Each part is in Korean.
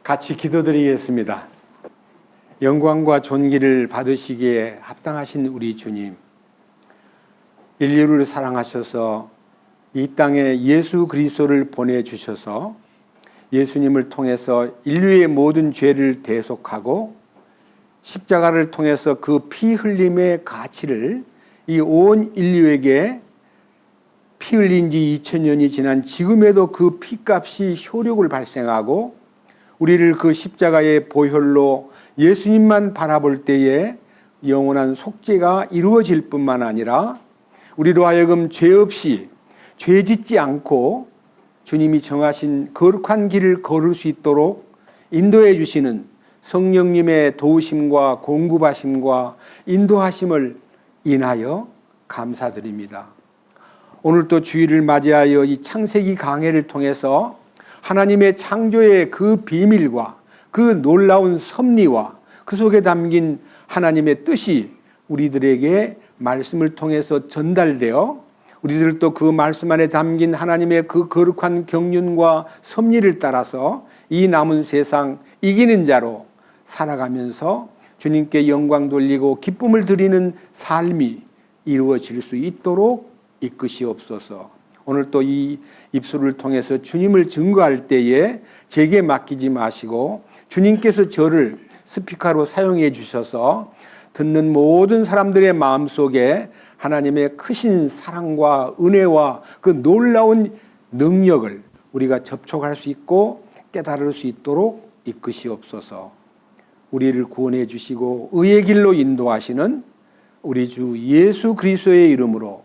같이 기도드리겠습니다. 영광과 존귀를 받으시기에 합당하신 우리 주님, 인류를 사랑하셔서 이 땅에 예수 그리스도를 보내주셔서 예수님을 통해서 인류의 모든 죄를 대속하고 십자가를 통해서 그 피 흘림의 가치를 이 온 인류에게 피 흘린 지 2000년이 지난 지금에도 그 피값이 효력을 발생하고 우리를 그 십자가의 보혈로 예수님만 바라볼 때에 영원한 속죄가 이루어질 뿐만 아니라 우리로 하여금 죄 없이 죄 짓지 않고 주님이 정하신 거룩한 길을 걸을 수 있도록 인도해 주시는 성령님의 도우심과 공급하심과 인도하심을 인하여 감사드립니다. 오늘 또 주일을 맞이하여 이 창세기 강해를 통해서 하나님의 창조의 그 비밀과 그 놀라운 섭리와 그 속에 담긴 하나님의 뜻이 우리들에게 말씀을 통해서 전달되어 우리들도 그 말씀 안에 담긴 하나님의 그 거룩한 경륜과 섭리를 따라서 이 남은 세상 이기는 자로 살아가면서 주님께 영광 돌리고 기쁨을 드리는 삶이 이루어질 수 있도록 이끄시옵소서. 오늘 또 이 입술을 통해서 주님을 증거할 때에 제게 맡기지 마시고 주님께서 저를 스피커로 사용해 주셔서 듣는 모든 사람들의 마음속에 하나님의 크신 사랑과 은혜와 그 놀라운 능력을 우리가 접촉할 수 있고 깨달을 수 있도록 이끄시옵소서. 우리를 구원해 주시고 의의 길로 인도하시는 우리 주 예수 그리스도의 이름으로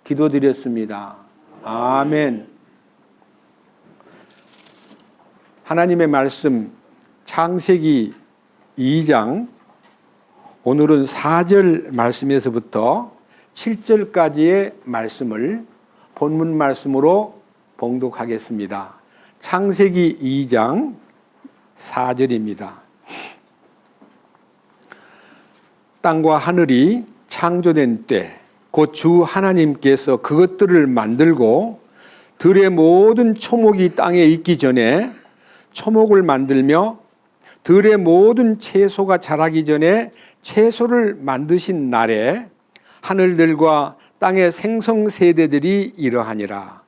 기도드렸습니다. 아멘. 하나님의 말씀 창세기 2장 오늘은 4절 말씀에서부터 7절까지의 말씀을 본문 말씀으로 봉독하겠습니다. 창세기 2장 4절입니다. 땅과 하늘이 창조된 때 곧 주 하나님께서 그것들을 만들고 들의 모든 초목이 땅에 있기 전에 초목을 만들며 들의 모든 채소가 자라기 전에 채소를 만드신 날에 하늘들과 땅의 생성세대들이 이러하니라.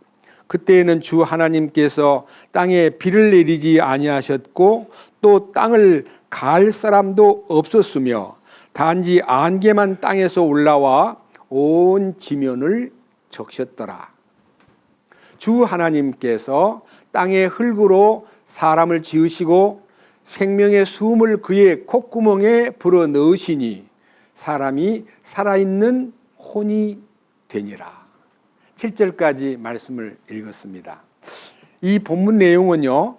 그때에는 주 하나님께서 땅에 비를 내리지 아니하셨고 또 땅을 갈 사람도 없었으며 단지 안개만 땅에서 올라와 온 지면을 적셨더라. 주 하나님께서 땅의 흙으로 사람을 지으시고 생명의 숨을 그의 콧구멍에 불어 넣으시니 사람이 살아있는 혼이 되니라. 7절까지 말씀을 읽었습니다. 이 본문 내용은요,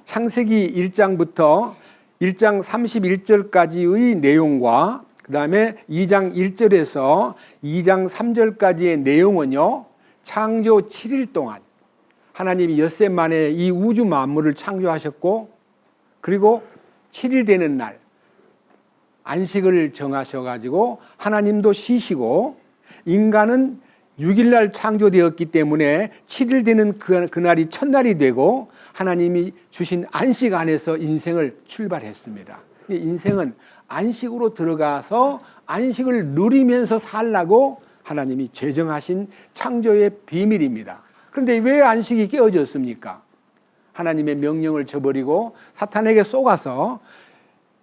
창세기 1장부터 1장 31절까지의 내용과 그 다음에 2장 1절에서 2장 3절까지의 내용은요, 창조 7일 동안 하나님이 엿새 만에 이 우주 만물을 창조하셨고 그리고 7일 되는 날 안식을 정하셔가지고 하나님도 쉬시고 인간은 6일날 창조되었기 때문에 7일 되는 그날이 첫날이 되고 하나님이 주신 안식 안에서 인생을 출발했습니다. 인생은 안식으로 들어가서 안식을 누리면서 살라고 하나님이 제정하신 창조의 비밀입니다. 그런데 왜 안식이 깨어졌습니까? 하나님의 명령을 저버리고 사탄에게 속아서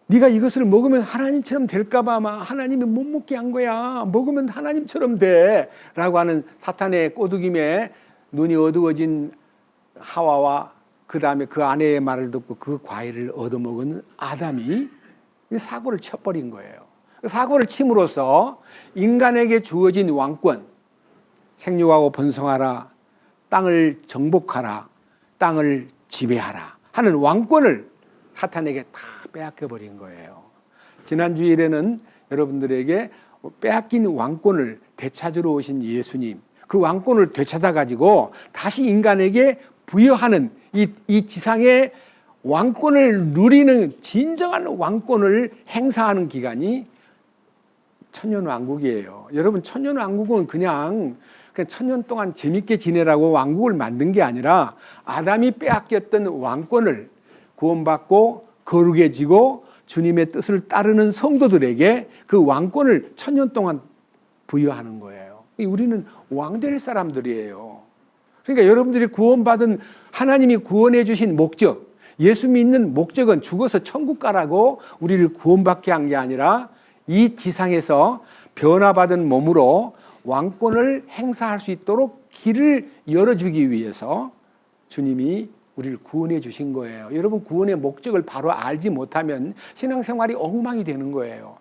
네가 이것을 먹으면 하나님처럼 될까 봐 아마 하나님이 못 먹게 한 거야. 먹으면 하나님처럼 돼. 라고 하는 사탄의 꼬드김에 눈이 어두워진 하와와 그 다음에 그 아내의 말을 듣고 그 과일을 얻어먹은 아담이 사고를 쳐버린 거예요. 사고를 침으로써 인간에게 주어진 왕권, 생육하고 번성하라, 땅을 정복하라, 땅을 지배하라 하는 왕권을 사탄에게 다 빼앗겨버린 거예요. 지난 주일에는 여러분들에게 빼앗긴 왕권을 되찾으러 오신 예수님, 그 왕권을 되찾아가지고 다시 인간에게 부여하는 이 지상의 왕권을 누리는 진정한 왕권을 행사하는 기간이 천년왕국이에요. 여러분, 천년왕국은 그냥 천년 동안 재밌게 지내라고 왕국을 만든 게 아니라 아담이 빼앗겼던 왕권을 구원받고 거룩해지고 주님의 뜻을 따르는 성도들에게 그 왕권을 1000년 동안 부여하는 거예요. 우리는 왕 될 사람들이에요. 그러니까 여러분들이 구원받은 하나님이 구원해 주신 목적, 예수 믿는 목적은 죽어서 천국 가라고 우리를 구원받게 한 게 아니라 이 지상에서 변화받은 몸으로 왕권을 행사할 수 있도록 길을 열어주기 위해서 주님이 우리를 구원해 주신 거예요. 여러분, 구원의 목적을 바로 알지 못하면 신앙생활이 엉망이 되는 거예요.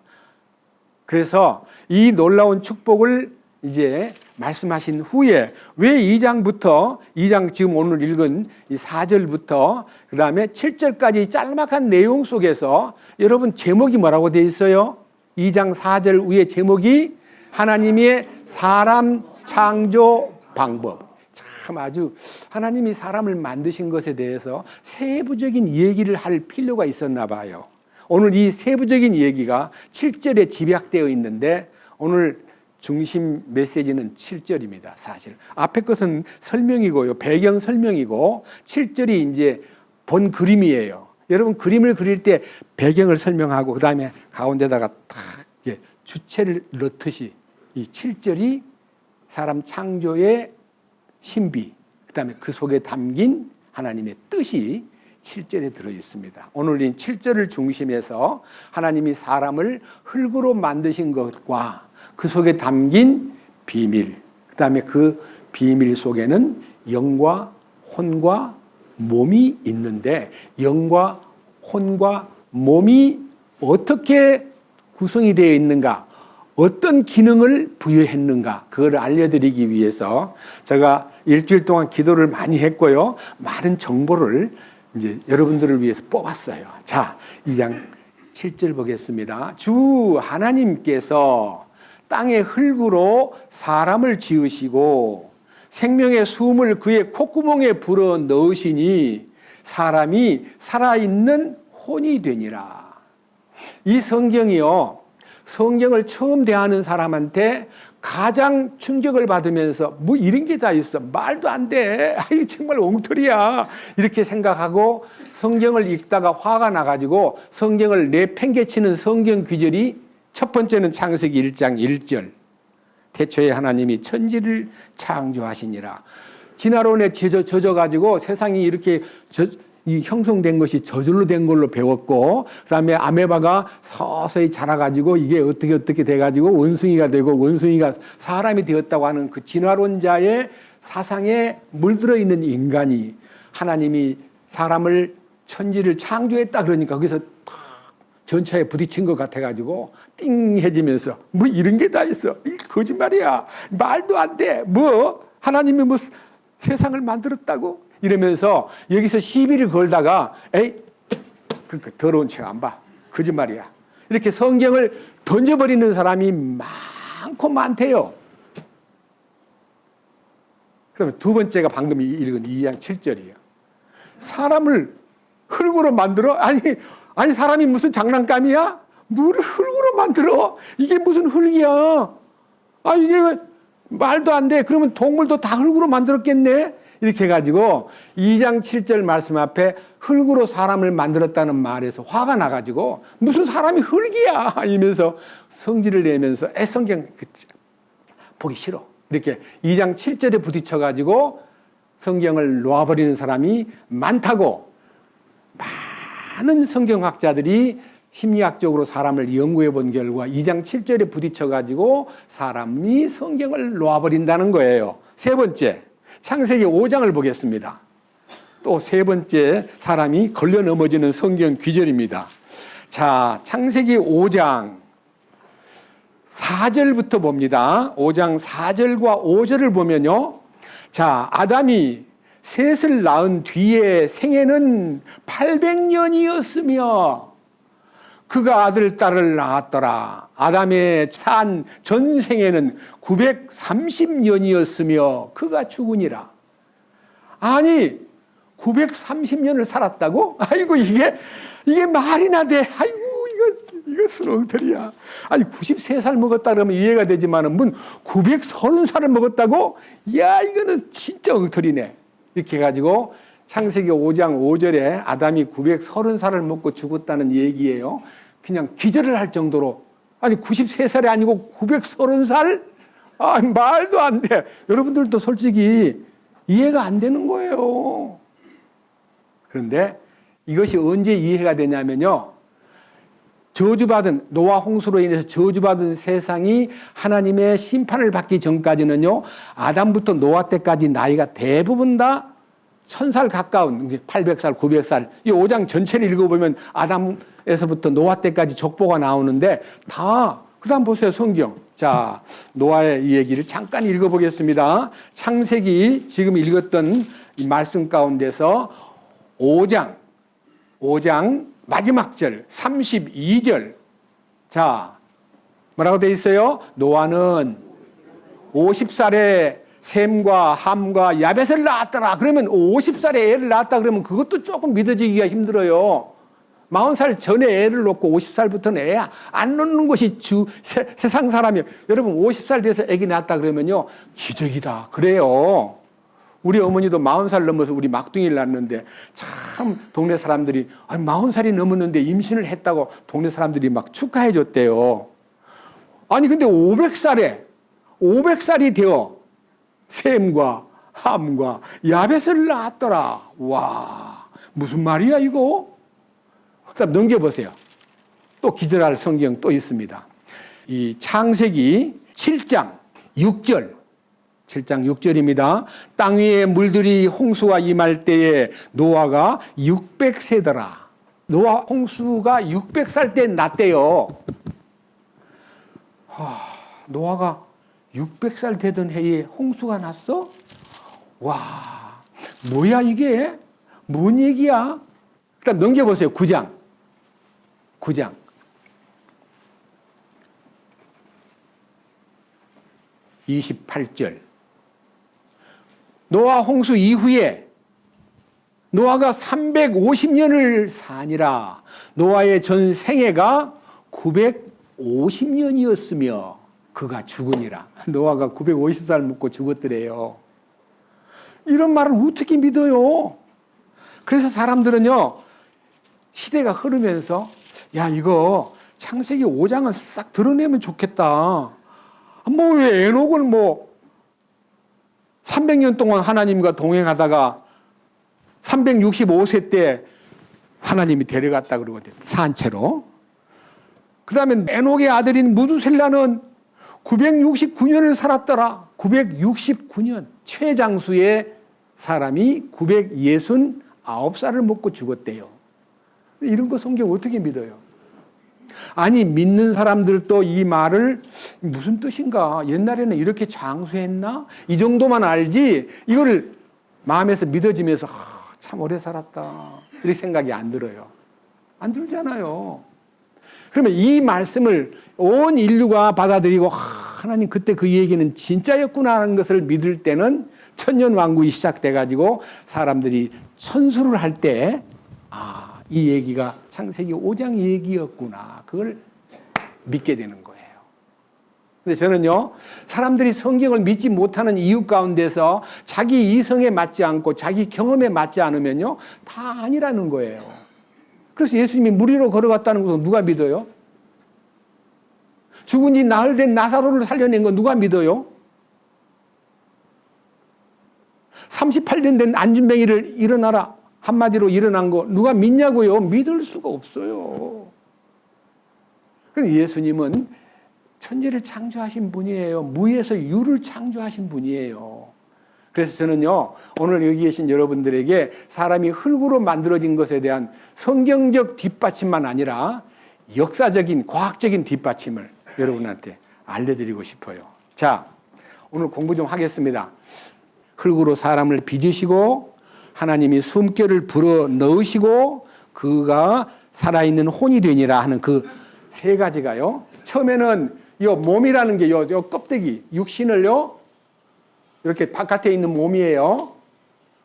그래서 이 놀라운 축복을 이제 말씀하신 후에 왜 2장 지금 오늘 읽은 이 4절부터 그 다음에 7절까지 짤막한 내용 속에서 여러분 제목이 뭐라고 되어 있어요? 2장 4절 위에 제목이 하나님의 사람 창조 방법. 참 아주 하나님이 사람을 만드신 것에 대해서 세부적인 얘기를 할 필요가 있었나 봐요. 오늘 이 세부적인 얘기가 7절에 집약되어 있는데 오늘 중심 메시지는 7절입니다. 사실 앞에 것은 설명이고요, 배경 설명이고 7절이 이제 본 그림이에요. 여러분, 그림을 그릴 때 배경을 설명하고 그 다음에 가운데다가 딱 주체를 넣듯이 이 7절이 사람 창조의 신비, 그 다음에 그 속에 담긴 하나님의 뜻이 7절에 들어있습니다. 오늘 이 7절을 중심해서 하나님이 사람을 흙으로 만드신 것과 그 속에 담긴 비밀, 그 다음에 그 비밀 속에는 영과 혼과 몸이 있는데 영과 혼과 몸이 어떻게 구성이 되어 있는가, 어떤 기능을 부여했는가, 그걸 알려드리기 위해서 제가 일주일 동안 기도를 많이 했고요, 많은 정보를 이제 여러분들을 위해서 뽑았어요. 자, 2장 7절 보겠습니다. 주 하나님께서 땅의 흙으로 사람을 지으시고 생명의 숨을 그의 콧구멍에 불어 넣으시니 사람이 살아있는 혼이 되니라. 이 성경이요, 성경을 처음 대하는 사람한테 가장 충격을 받으면서 뭐 이런 게 다 있어, 말도 안 돼, 아이 정말 엉터리야, 이렇게 생각하고 성경을 읽다가 화가 나가지고 성경을 내팽개치는 성경 귀절이 첫 번째는 창세기 1장 1절. 태초에 하나님이 천지를 창조하시니라. 진화론에 젖어가지고 세상이 이렇게 형성된 것이 저절로 된 걸로 배웠고, 그 다음에 아메바가 서서히 자라가지고 이게 어떻게 돼가지고 원숭이가 되고 원숭이가 사람이 되었다고 하는 그 진화론자의 사상에 물들어 있는 인간이 하나님이 사람을 천지를 창조했다 그러니까 거기서 전차에 부딪힌 것 같아가지고 띵해지면서 뭐 이런 게 다 있어, 이 거짓말이야, 말도 안 돼, 뭐 하나님이 뭐 세상을 만들었다고 이러면서 여기서 시비를 걸다가 에이 그러니까 더러운 책 안 봐, 거짓말이야, 이렇게 성경을 던져버리는 사람이 많고 많대요. 그러면 두 번째가 방금 읽은 2장 7절이에요. 사람을 흙으로 만들어? 아니 사람이 무슨 장난감이야? 뭘 흙으로 만들어? 이게 무슨 흙이야? 아, 이게 말도 안 돼. 그러면 동물도 다 흙으로 만들었겠네? 이렇게 해가지고 2장 7절 말씀 앞에 흙으로 사람을 만들었다는 말에서 화가 나가지고 무슨 사람이 흙이야? 이러면서 성질을 내면서 성경 보기 싫어, 이렇게 2장 7절에 부딪혀가지고 성경을 놓아버리는 사람이 많다고 많은 성경학자들이 심리학적으로 사람을 연구해 본 결과 2장 7절에 부딪혀가지고 사람이 성경을 놓아버린다는 거예요. 세 번째, 창세기 5장을 보겠습니다. 또 세 번째 사람이 걸려 넘어지는 성경 귀절입니다. 자, 창세기 5장 4절부터 봅니다. 5장 4절과 5절을 보면요, 자, 아담이 셋을 낳은 뒤에 생애는 800년이었으며 그가 아들, 딸을 낳았더라. 아담의 산 전생에는 930년이었으며 그가 죽으니라. 아니 930년을 살았다고? 아이고 이게 말이나 돼. 아이고 이것은 엉터리야. 아니 93살 먹었다 그러면 이해가 되지만은 문 930살을 먹었다고? 야, 이거는 진짜 엉터리네. 이렇게 해가지고 창세기 5장 5절에 아담이 930살을 먹고 죽었다는 얘기예요. 그냥 기절을 할 정도로, 아니 93살이 아니고 930살? 아, 말도 안 돼. 여러분들도 솔직히 이해가 안 되는 거예요. 그런데 이것이 언제 이해가 되냐면요, 저주받은, 노아 홍수로 인해서 저주받은 세상이 하나님의 심판을 받기 전까지는요, 아담부터 노아 때까지 나이가 대부분 다 1000살 가까운, 800살, 900살, 이 5장 전체를 읽어보면 아담에서부터 노아 때까지 족보가 나오는데, 다, 그 다음 보세요, 성경. 자, 노아의 이 얘기를 잠깐 읽어보겠습니다. 창세기 지금 읽었던 이 말씀 가운데서 5장 마지막 절 32절. 자, 뭐라고 돼 있어요? 노아는 50살에 셈과 함과 야벳을 낳았더라. 그러면 50살에 애를 낳았다 그러면 그것도 조금 믿어지기가 힘들어요. 40살 전에 애를 놓고 50살부터는 애 안 놓는 것이 세상 사람이에요. 여러분 50살 돼서 애기 낳았다 그러면요, 기적이다 그래요. 우리 어머니도 40살 넘어서 우리 막둥이를 낳았는데 참 동네 사람들이 40살이 넘었는데 임신을 했다고 동네 사람들이 막 축하해 줬대요. 아니 근데 500살이 되어 셈과 함과 야벳을 낳았더라. 와, 무슨 말이야 이거? 그다음 넘겨보세요. 또 기절할 성경 또 있습니다. 이 창세기 7장 6절입니다. 땅 위에 물들이 홍수가 임할 때에 노아가 600세더라. 노아 홍수가 600살 때 났대요. 노아가 600살 되던 해에 홍수가 났어? 와, 뭐야 이게? 뭔 얘기야? 그다음 넘겨보세요. 9장 28절. 노아 홍수 이후에 노아가 350년을 사니라. 노아의 전 생애가 950년이었으며 그가 죽으니라. 노아가 950살 먹고 죽었더래요. 이런 말을 어떻게 믿어요? 그래서 사람들은요, 시대가 흐르면서 야, 이거 창세기 5장은 싹 드러내면 좋겠다. 왜 에녹을 300년 동안 하나님과 동행하다가 365세 때 하나님이 데려갔다 그러거든, 산채로. 그 다음에 에녹의 아들인 무두셀라는 969년을 살았더라. 969년. 최장수의 사람이 969살을 먹고 죽었대요. 이런 거 성경 어떻게 믿어요? 아니, 믿는 사람들도 이 말을 무슨 뜻인가? 옛날에는 이렇게 장수했나? 이 정도만 알지 이거를 마음에서 믿어지면서 참 오래 살았다 이렇게 생각이 안 들어요. 안 들잖아요. 그러면 이 말씀을 온 인류가 받아들이고 하나님 그때 그 얘기는 진짜였구나 하는 것을 믿을 때는 천년왕국이 시작돼가지고 사람들이 천수를 할 때 이 얘기가 창세기 5장 얘기였구나, 그걸 믿게 되는 거예요. 근데 저는요, 사람들이 성경을 믿지 못하는 이유 가운데서 자기 이성에 맞지 않고 자기 경험에 맞지 않으면요, 다 아니라는 거예요. 그래서 예수님이 물 위로 걸어갔다는 것은 누가 믿어요? 죽은 지 나흘 된 나사로를 살려낸 거 누가 믿어요? 38년 된 안진뱅이를 일어나라 한마디로 일어난 거 누가 믿냐고요? 믿을 수가 없어요. 그런데 예수님은 천지를 창조하신 분이에요. 무에서 유를 창조하신 분이에요. 그래서 저는요, 오늘 여기 계신 여러분들에게 사람이 흙으로 만들어진 것에 대한 성경적 뒷받침만 아니라 역사적인, 과학적인 뒷받침을 여러분한테 알려드리고 싶어요. 자, 오늘 공부 좀 하겠습니다. 흙으로 사람을 빚으시고 하나님이 숨결을 불어 넣으시고 그가 살아있는 혼이 되니라 하는 그 세 가지가요. 처음에는 이 몸이라는 게 요 껍데기, 육신을요, 이렇게 바깥에 있는 몸이에요.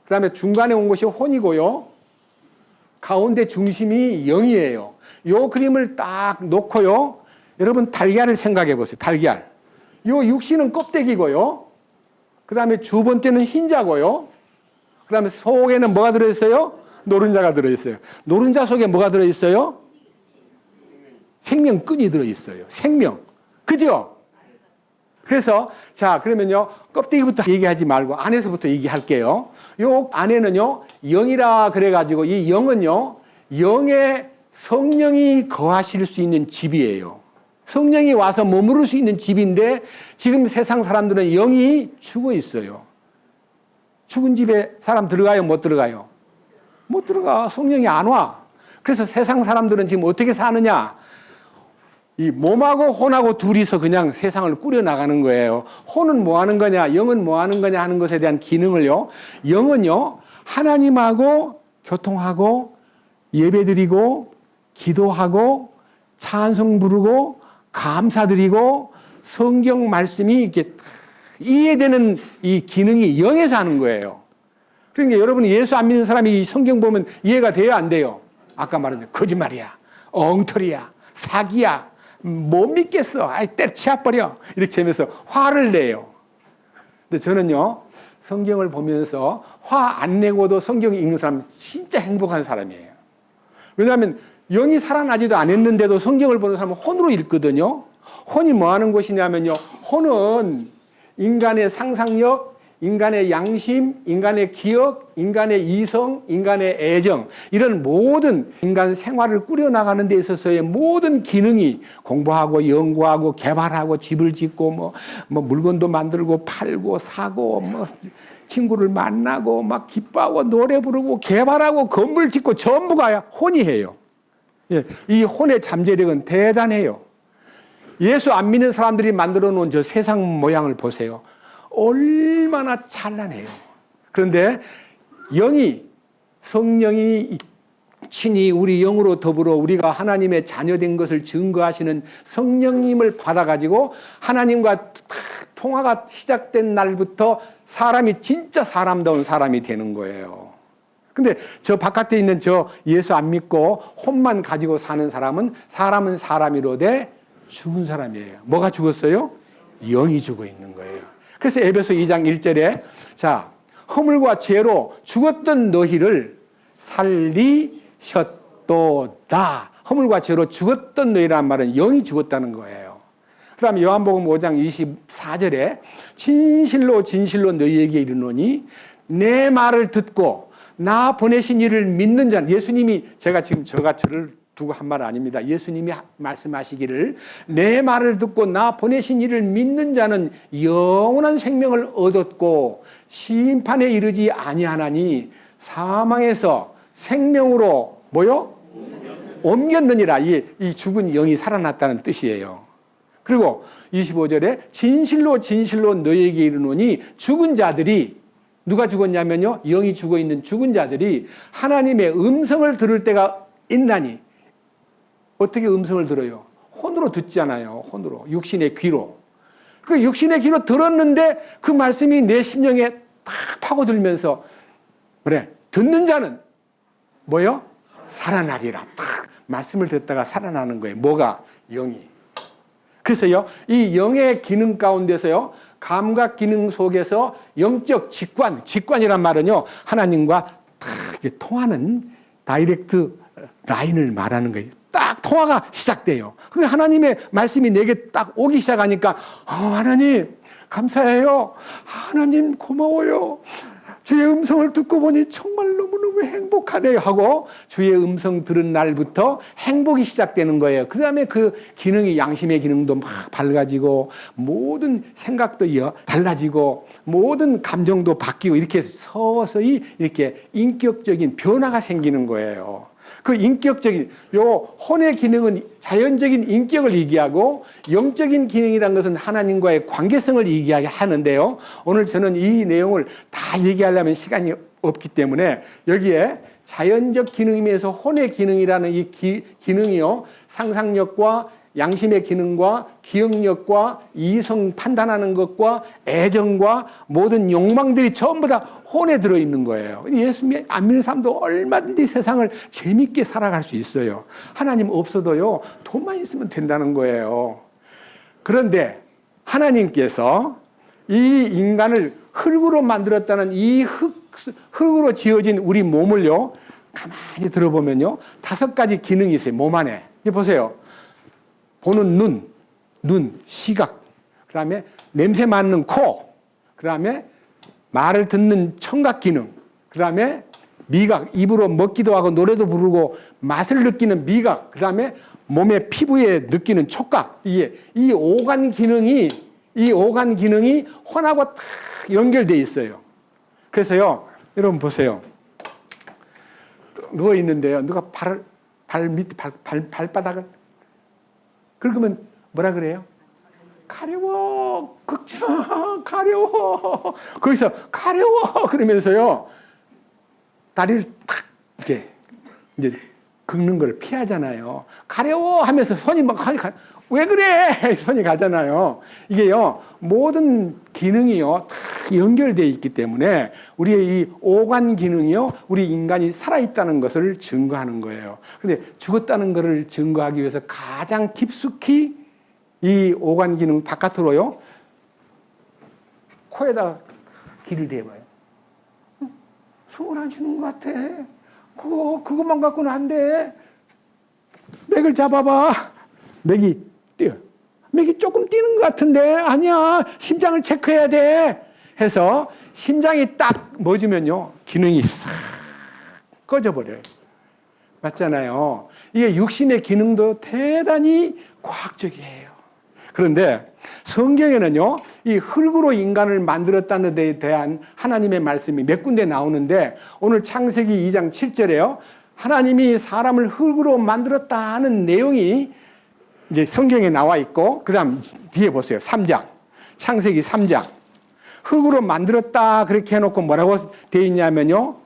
그 다음에 중간에 온 것이 혼이고요. 가운데 중심이 영이에요. 요 그림을 딱 놓고요. 여러분 달걀을 생각해 보세요. 달걀. 요 육신은 껍데기고요. 그 다음에 두 번째는 흰자고요. 그 다음에 속에는 뭐가 들어있어요? 노른자가 들어있어요. 노른자 속에 뭐가 들어있어요? 생명끈이 들어있어요. 생명. 그죠? 그래서 자 그러면요 껍데기부터 얘기하지 말고 안에서부터 얘기할게요. 요 안에는요 영이라 그래가지고 이 영은요 영의 성령이 거하실 수 있는 집이에요. 성령이 와서 머무를 수 있는 집인데 지금 세상 사람들은 영이 죽어 있어요. 죽은 집에 사람 들어가요? 못 들어가요? 못 들어가. 성령이 안 와. 그래서 세상 사람들은 지금 어떻게 사느냐? 이 몸하고 혼하고 둘이서 그냥 세상을 꾸려나가는 거예요. 혼은 뭐 하는 거냐, 영은 뭐 하는 거냐 하는 것에 대한 기능을요. 영은요, 하나님하고 교통하고 예배드리고 기도하고 찬송 부르고 감사드리고 성경 말씀이 이렇게 이해되는 이 기능이 영에서 하는 거예요. 그러니까 여러분이 예수 안 믿는 사람이 성경 보면 이해가 돼요, 안 돼요? 아까 말한 거짓말이야, 엉터리야, 사기야, 못 믿겠어, 아이 때려치워버려 이렇게 하면서 화를 내요. 근데 저는요 성경을 보면서 화 안 내고도 성경 읽는 사람 진짜 행복한 사람이에요. 왜냐하면 영이 살아나지도 않았는데도 성경을 보는 사람은 혼으로 읽거든요. 혼이 뭐 하는 곳이냐면요, 혼은 인간의 상상력, 인간의 양심, 인간의 기억, 인간의 이성, 인간의 애정, 이런 모든 인간 생활을 꾸려나가는 데 있어서의 모든 기능이 공부하고 연구하고 개발하고 집을 짓고 뭐 물건도 만들고 팔고 사고 뭐 친구를 만나고 막 기뻐하고 노래 부르고 개발하고 건물 짓고 전부가 혼이 해요. 예, 이 혼의 잠재력은 대단해요. 예수 안 믿는 사람들이 만들어 놓은 저 세상 모양을 보세요. 얼마나 찬란해요. 그런데 영이, 성령이 친히 우리 영으로 더불어 우리가 하나님의 자녀된 것을 증거하시는 성령님을 받아가지고 하나님과 통화가 시작된 날부터 사람이 진짜 사람다운 사람이 되는 거예요. 근데 저 바깥에 있는 저 예수 안 믿고 혼만 가지고 사는 사람은 사람이로되 죽은 사람이에요. 뭐가 죽었어요? 영이 죽어 있는 거예요. 그래서 에베소 2장 1절에 자, 허물과 죄로 죽었던 너희를 살리셨도다. 허물과 죄로 죽었던 너희란 말은 영이 죽었다는 거예요. 그 다음에 요한복음 5장 24절에 진실로 진실로 너희에게 이르노니 내 말을 듣고 나 보내신 이를 믿는 자는, 예수님이 제가 지금 저를 두고 한 말 아닙니다. 예수님이 말씀하시기를 내 말을 듣고 나 보내신 이를 믿는 자는 영원한 생명을 얻었고 심판에 이르지 아니하나니 사망에서 생명으로 뭐요? 옮겼느니라. 이 죽은 영이 살아났다는 뜻이에요. 그리고 25절에 진실로 진실로 너희에게 이르노니 죽은 자들이, 누가 죽었냐면요, 영이 죽어 있는 죽은 자들이 하나님의 음성을 들을 때가 있나니. 어떻게 음성을 들어요? 혼으로 듣잖아요. 혼으로. 육신의 귀로. 그 육신의 귀로 들었는데 그 말씀이 내 심령에 탁 파고들면서 그래, 듣는 자는 뭐요? 살아나리라. 딱 말씀을 듣다가 살아나는 거예요. 뭐가? 영이. 그래서요, 이 영의 기능 가운데서요, 감각 기능 속에서 영적 직관이란 말은요, 하나님과 딱 통하는 다이렉트 라인을 말하는 거예요. 딱 통화가 시작돼요. 그 하나님의 말씀이 내게 딱 오기 시작하니까 하나님 감사해요. 하나님 고마워요. 주의 음성을 듣고 보니 정말 너무너무 행복하네요 하고 주의 음성 들은 날부터 행복이 시작되는 거예요. 그 다음에 그 기능이, 양심의 기능도 막 밝아지고 모든 생각도 달라지고 모든 감정도 바뀌고 이렇게 서서히 이렇게 인격적인 변화가 생기는 거예요. 그 인격적인, 요 혼의 기능은 자연적인 인격을 얘기하고 영적인 기능이라는 것은 하나님과의 관계성을 얘기하는데요. 오늘 저는 이 내용을 다 얘기하려면 시간이 없기 때문에 여기에 자연적 기능이면서 혼의 기능이라는 이 기능이요, 상상력과 양심의 기능과 기억력과 이성 판단하는 것과 애정과 모든 욕망들이 전부 다 혼에 들어있는 거예요. 예수 안 믿는 사람도 얼마든지 세상을 재밌게 살아갈 수 있어요. 하나님 없어도요, 돈만 있으면 된다는 거예요. 그런데 하나님께서 이 인간을 흙으로 만들었다는 이 흙으로 지어진 우리 몸을요, 가만히 들어보면요, 5가지 기능이 있어요, 몸 안에. 이제 보세요. 보는 눈, 시각, 그 다음에 냄새 맡는 코, 그 다음에 말을 듣는 청각 기능, 그 다음에 미각, 입으로 먹기도 하고 노래도 부르고 맛을 느끼는 미각, 그 다음에 몸의 피부에 느끼는 촉각. 이 오간 기능이 혼하고 딱 연결되어 있어요. 그래서요, 여러분 보세요. 누워 있는데요, 누가 발바닥을 긁으면 뭐라 그래요? 가려워, 긁지 마, 가려워. 거기서 가려워 그러면서요, 다리를 탁 이렇게 이제 긁는 걸 피하잖아요. 가려워 하면서 손이 막 왜 그래? 손이 가잖아요. 이게요, 모든 기능이요, 다 연결되어 있기 때문에 우리의 이 오간 기능이요, 우리 인간이 살아있다는 것을 증거하는 거예요. 근데 죽었다는 것을 증거하기 위해서 가장 깊숙이 이 오간 기능 바깥으로요, 코에다가 귀를 대봐요. 숨을 안 쉬는 것 같아. 그것만 갖고는 안 돼. 맥을 잡아봐. 맥이 뛰어. 맥이 조금 뛰는 것 같은데, 아니야. 심장을 체크해야 돼. 해서 심장이 딱 멎으면요, 기능이 싹 꺼져버려요. 맞잖아요. 이게 육신의 기능도 대단히 과학적이에요. 그런데 성경에는요, 이 흙으로 인간을 만들었다는 데 대한 하나님의 말씀이 몇 군데 나오는데, 오늘 창세기 2장 7절에요, 하나님이 사람을 흙으로 만들었다는 내용이 이제 성경에 나와 있고, 그 다음 뒤에 보세요. 3장. 창세기 3장. 흙으로 만들었다 그렇게 해놓고 뭐라고 되어 있냐면요,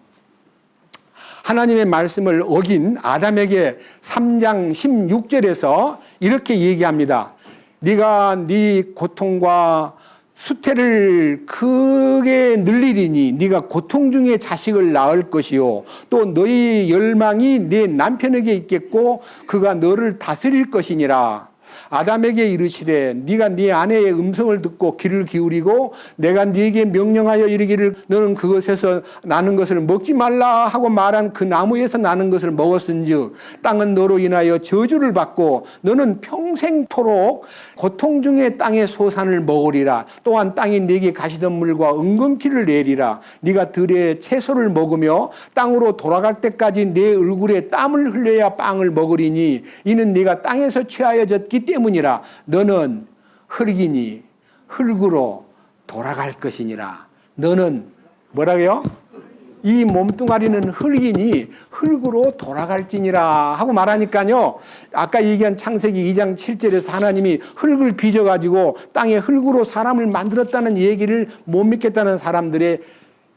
하나님의 말씀을 어긴 아담에게 3장 16절에서 이렇게 얘기합니다. 네가 네 고통과 수태를 크게 늘리리니 네가 고통 중에 자식을 낳을 것이요, 또 너희 열망이 네 남편에게 있겠고 그가 너를 다스릴 것이니라. 아담에게 이르시되 네가 네 아내의 음성을 듣고 귀를 기울이고 내가 네게 명령하여 이르기를 너는 그것에서 나는 것을 먹지 말라 하고 말한 그 나무에서 나는 것을 먹었은즉 땅은 너로 인하여 저주를 받고 너는 평생토록 고통 중에 땅의 소산을 먹으리라. 또한 땅이 네게 가시덤물과 은금키를 내리라. 네가 들의 채소를 먹으며 땅으로 돌아갈 때까지 내 얼굴에 땀을 흘려야 빵을 먹으리니 이는 네가 땅에서 취하여졌기 때문이라. 너는 흙이니 흙으로 돌아갈 것이니라. 너는 뭐라고요? 이 몸뚱아리는 흙이니 흙으로 돌아갈지니라 하고 말하니까요, 아까 얘기한 창세기 2장 7절에서 하나님이 흙을 빚어가지고 땅에 흙으로 사람을 만들었다는 얘기를 못 믿겠다는 사람들의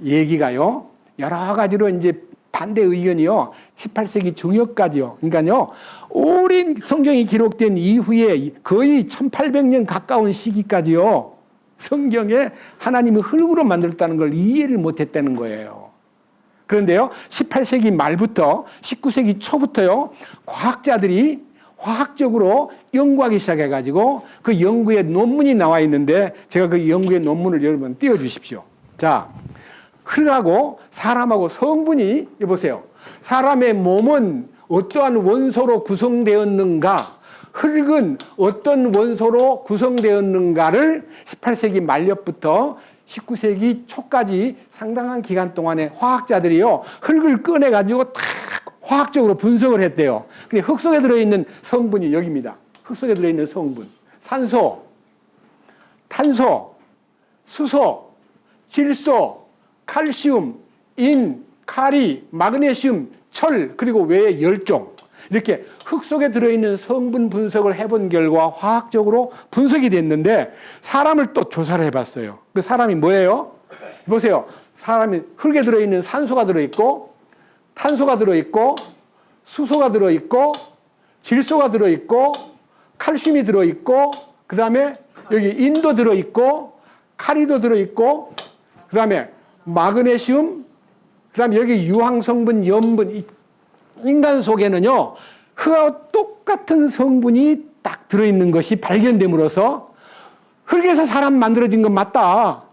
얘기가요, 여러 가지로 이제 반대 의견이요, 18세기 중엽까지요. 그러니까요, 오랜 성경이 기록된 이후에 거의 1800년 가까운 시기까지요, 성경에 하나님이 흙으로 만들었다는 걸 이해를 못했다는 거예요. 그런데요, 18세기 말부터 19세기 초부터요, 과학자들이 화학적으로 연구하기 시작해가지고 그 연구의 논문이 나와 있는데, 제가 그 연구의 논문을 여러분 띄워주십시오. 자, 흙하고 사람하고 성분이, 여보세요, 사람의 몸은 어떠한 원소로 구성되었는가, 흙은 어떤 원소로 구성되었는가를 18세기 말년부터 19세기 초까지 상당한 기간 동안에 화학자들이요, 흙을 꺼내가지고 탁 화학적으로 분석을 했대요. 근데 흙 속에 들어있는 성분이 여기입니다. 흙 속에 들어있는 성분. 산소, 탄소, 수소, 질소, 칼슘, 인, 카리, 마그네슘, 철, 그리고 외의 열종. 이렇게 흙 속에 들어있는 성분 분석을 해본 결과 화학적으로 분석이 됐는데, 사람을 또 조사를 해봤어요. 그 사람이 뭐예요? 보세요. 사람이 흙에 들어있는 산소가 들어있고, 탄소가 들어있고, 수소가 들어있고, 질소가 들어있고, 칼슘이 들어있고, 그 다음에 여기 인도 들어있고, 카리도 들어있고, 그 다음에 마그네슘, 그 다음에 여기 유황성분, 염분. 인간 속에는요, 흙하고 똑같은 성분이 딱 들어있는 것이 발견됨으로써 흙에서 사람 만들어진 건 맞다.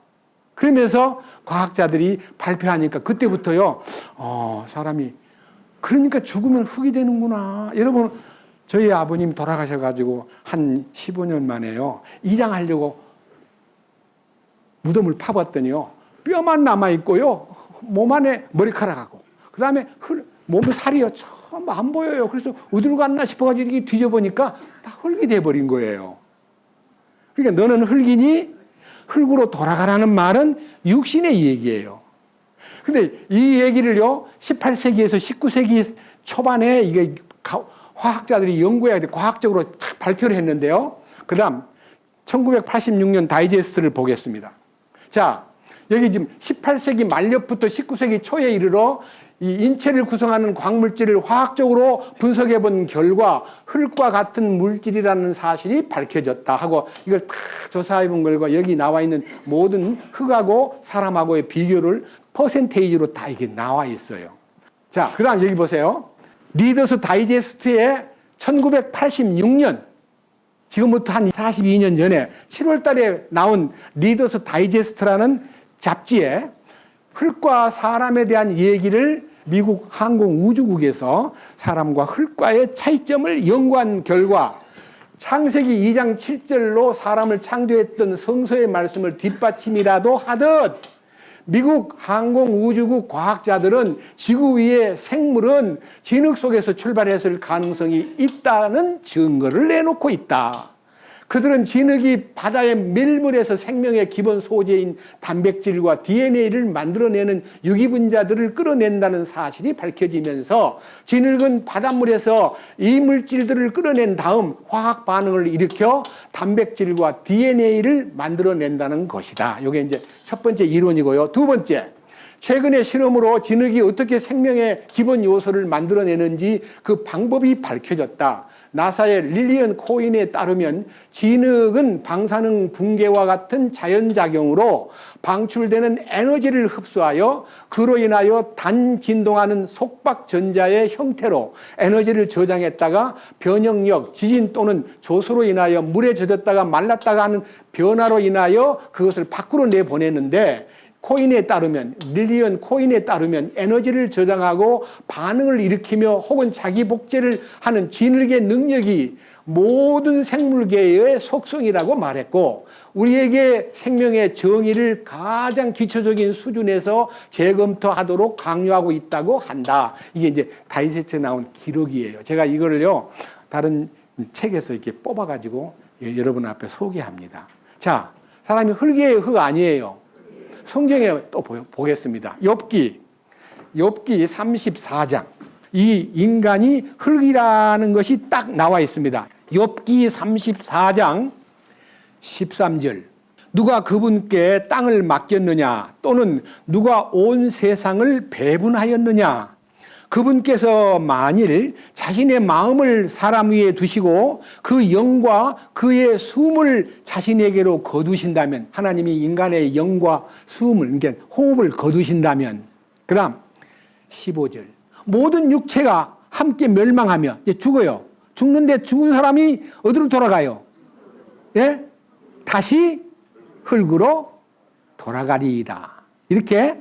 그러면서 과학자들이 발표하니까 그때부터요, 사람이, 그러니까 죽으면 흙이 되는구나. 여러분, 저희 아버님 돌아가셔가지고 한 15년 만에요, 이장하려고 무덤을 파봤더니요, 뼈만 남아있고요, 몸 안에 머리카락하고, 그 다음에 몸 살이요, 전부 안 보여요. 그래서 어디로 갔나 싶어가지고 이렇게 뒤져보니까 다 흙이 돼버린 거예요. 그러니까 너는 흙이니 흙으로 돌아가라는 말은 육신의 얘기예요. 근데 이 얘기를요, 18세기에서 19세기 초반에 이게 화학자들이 연구해야 돼. 과학적으로 발표를 했는데요. 그 다음 1986년 다이제스트를 보겠습니다. 자, 여기 지금 18세기 말년부터 19세기 초에 이르러 이 인체를 구성하는 광물질을 화학적으로 분석해 본 결과 흙과 같은 물질이라는 사실이 밝혀졌다 하고, 이걸 다 조사해 본 결과 여기 나와 있는 모든 흙하고 사람하고의 비교를 퍼센테이지로 다 이게 나와 있어요. 자, 그 다음 여기 보세요. 리더스 다이제스트에 1986년, 지금부터 한 42년 전에 7월 달에 나온 리더스 다이제스트라는 잡지에 흙과 사람에 대한 얘기를 미국 항공우주국에서 사람과 흙과의 차이점을 연구한 결과 창세기 2장 7절로 사람을 창조했던 성서의 말씀을 뒷받침이라도 하듯 미국 항공우주국 과학자들은 지구 위의 생물은 진흙 속에서 출발했을 가능성이 있다는 증거를 내놓고 있다. 그들은 진흙이 바다의 밀물에서 생명의 기본 소재인 단백질과 DNA를 만들어내는 유기분자들을 끌어낸다는 사실이 밝혀지면서 진흙은 바닷물에서 이 물질들을 끌어낸 다음 화학 반응을 일으켜 단백질과 DNA를 만들어낸다는 것이다. 이게 이제 첫 번째 이론이고요. 두 번째, 최근의 실험으로 진흙이 어떻게 생명의 기본 요소를 만들어내는지 그 방법이 밝혀졌다. 나사의 릴리언 코인에 따르면 진흙은 방사능 붕괴와 같은 자연작용으로 방출되는 에너지를 흡수하여 그로 인하여 단진동하는 속박전자의 형태로 에너지를 저장했다가 변형력, 지진 또는 조소로 인하여 물에 젖었다가 말랐다가 하는 변화로 인하여 그것을 밖으로 내보내는데, 코인에 따르면, 릴리언 코인에 따르면 에너지를 저장하고 반응을 일으키며 혹은 자기 복제를 하는 진흙의 능력이 모든 생물계의 속성이라고 말했고, 우리에게 생명의 정의를 가장 기초적인 수준에서 재검토하도록 강요하고 있다고 한다. 이게 이제 다이제스트에 나온 기록이에요. 제가 이거를요, 다른 책에서 이렇게 뽑아가지고 여러분 앞에 소개합니다. 자, 사람이 흙이에요, 흙 아니에요? 성경에 또 보겠습니다. 욥기 34장. 이 인간이 흙이라는 것이 딱 나와 있습니다. 욥기 34장 13절. 누가 그분께 땅을 맡겼느냐? 또는 누가 온 세상을 배분하였느냐? 그분께서 만일 자신의 마음을 사람 위에 두시고 그 영과 그의 숨을 자신에게로 거두신다면, 하나님이 인간의 영과 숨을, 그러니까 호흡을 거두신다면, 그 다음 15절. 모든 육체가 함께 멸망하며 이제 죽어요. 죽는데 죽은 사람이 어디로 돌아가요? 예? 다시 흙으로 돌아가리이다. 이렇게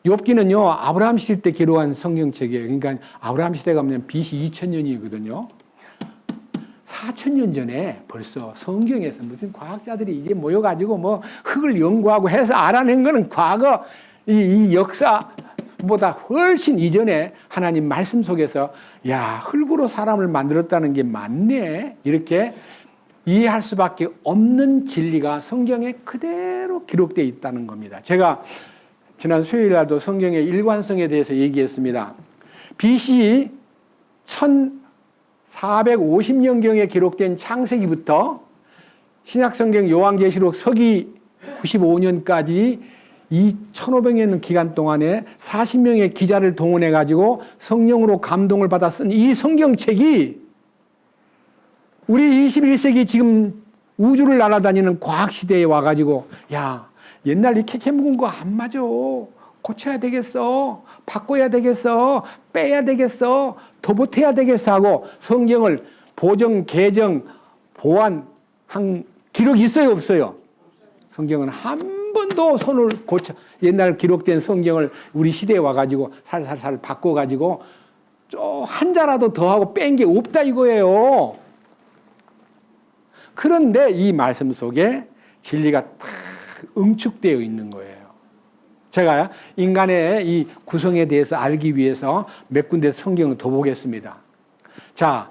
욥기는요, 아브라함 시대 때 기록한 성경책이에요. 그러니까 아브라함 시대가 보면 BC 2000년이거든요. 4000년 전에 벌써 성경에서 무슨 과학자들이 이제 모여가지고 뭐 흙을 연구하고 해서 알아낸 거는 과거 이 역사보다 훨씬 이전에 하나님 말씀 속에서, 야, 흙으로 사람을 만들었다는 게 맞네, 이렇게 이해할 수밖에 없는 진리가 성경에 그대로 기록되어 있다는 겁니다. 제가 지난 수요일 날도 성경의 일관성에 대해서 얘기했습니다. BC 1450년경에 기록된 창세기부터 신약성경 요한계시록 서기 95년까지 이 1500년 기간 동안에 40명의 기자를 동원해가지고 성령으로 감동을 받아 쓴 이 성경책이 우리 21세기 지금 우주를 날아다니는 과학시대에 와가지고, 야, 옛날 이 캐캐 묵은 거 안 맞아. 고쳐야 되겠어. 바꿔야 되겠어. 빼야 되겠어. 더 보태야 되겠어 하고 성경을 보정, 개정, 보완한 기록이 있어요, 없어요? 성경은 한 번도 손을 옛날 기록된 성경을 우리 시대에 와가지고 살살살 바꿔가지고 한 자라도 더하고 뺀 게 없다 이거예요. 그런데 이 말씀 속에 진리가 딱 응축되어 있는 거예요. 제가 인간의 이 구성에 대해서 알기 위해서 몇 군데 성경을 더 보겠습니다. 자,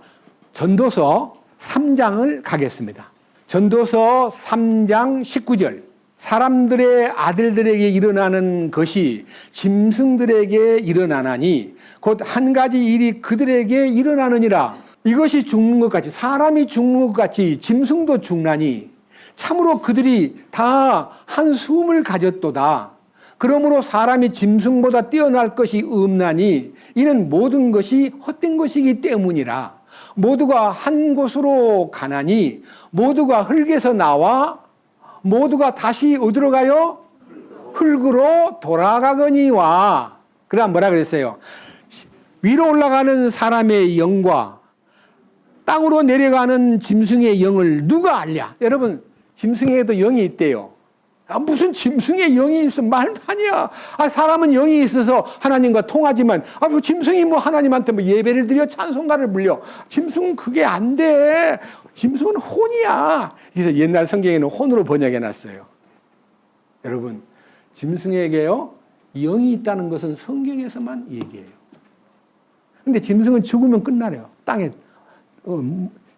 전도서 3장을 가겠습니다. 전도서 3장 19절. 사람들의 아들들에게 일어나는 것이 짐승들에게 일어나나니 곧 한 가지 일이 그들에게 일어나느니라. 이것이 죽는 것 같이, 사람이 죽는 것 같이 짐승도 죽나니 참으로 그들이 다 한 숨을 가졌도다. 그러므로 사람이 짐승보다 뛰어날 것이 없나니 이는 모든 것이 헛된 것이기 때문이라. 모두가 한 곳으로 가나니 모두가 흙에서 나와 모두가 다시 어디로 가요? 흙으로 돌아가거니와. 그다음 뭐라 그랬어요? 위로 올라가는 사람의 영과 땅으로 내려가는 짐승의 영을 누가 알랴? 여러분, 짐승에도 영이 있대요. 무슨 짐승의 영이 있어? 말도 아니야. 사람은 영이 있어서 하나님과 통하지만, 뭐 짐승이 뭐 하나님한테 뭐 예배를 드려 찬송가를 불려. 짐승은 그게 안 돼. 짐승은 혼이야. 그래서 옛날 성경에는 혼으로 번역해 놨어요. 여러분, 짐승에게요, 영이 있다는 것은 성경에서만 얘기해요. 근데 짐승은 죽으면 끝나래요. 땅에,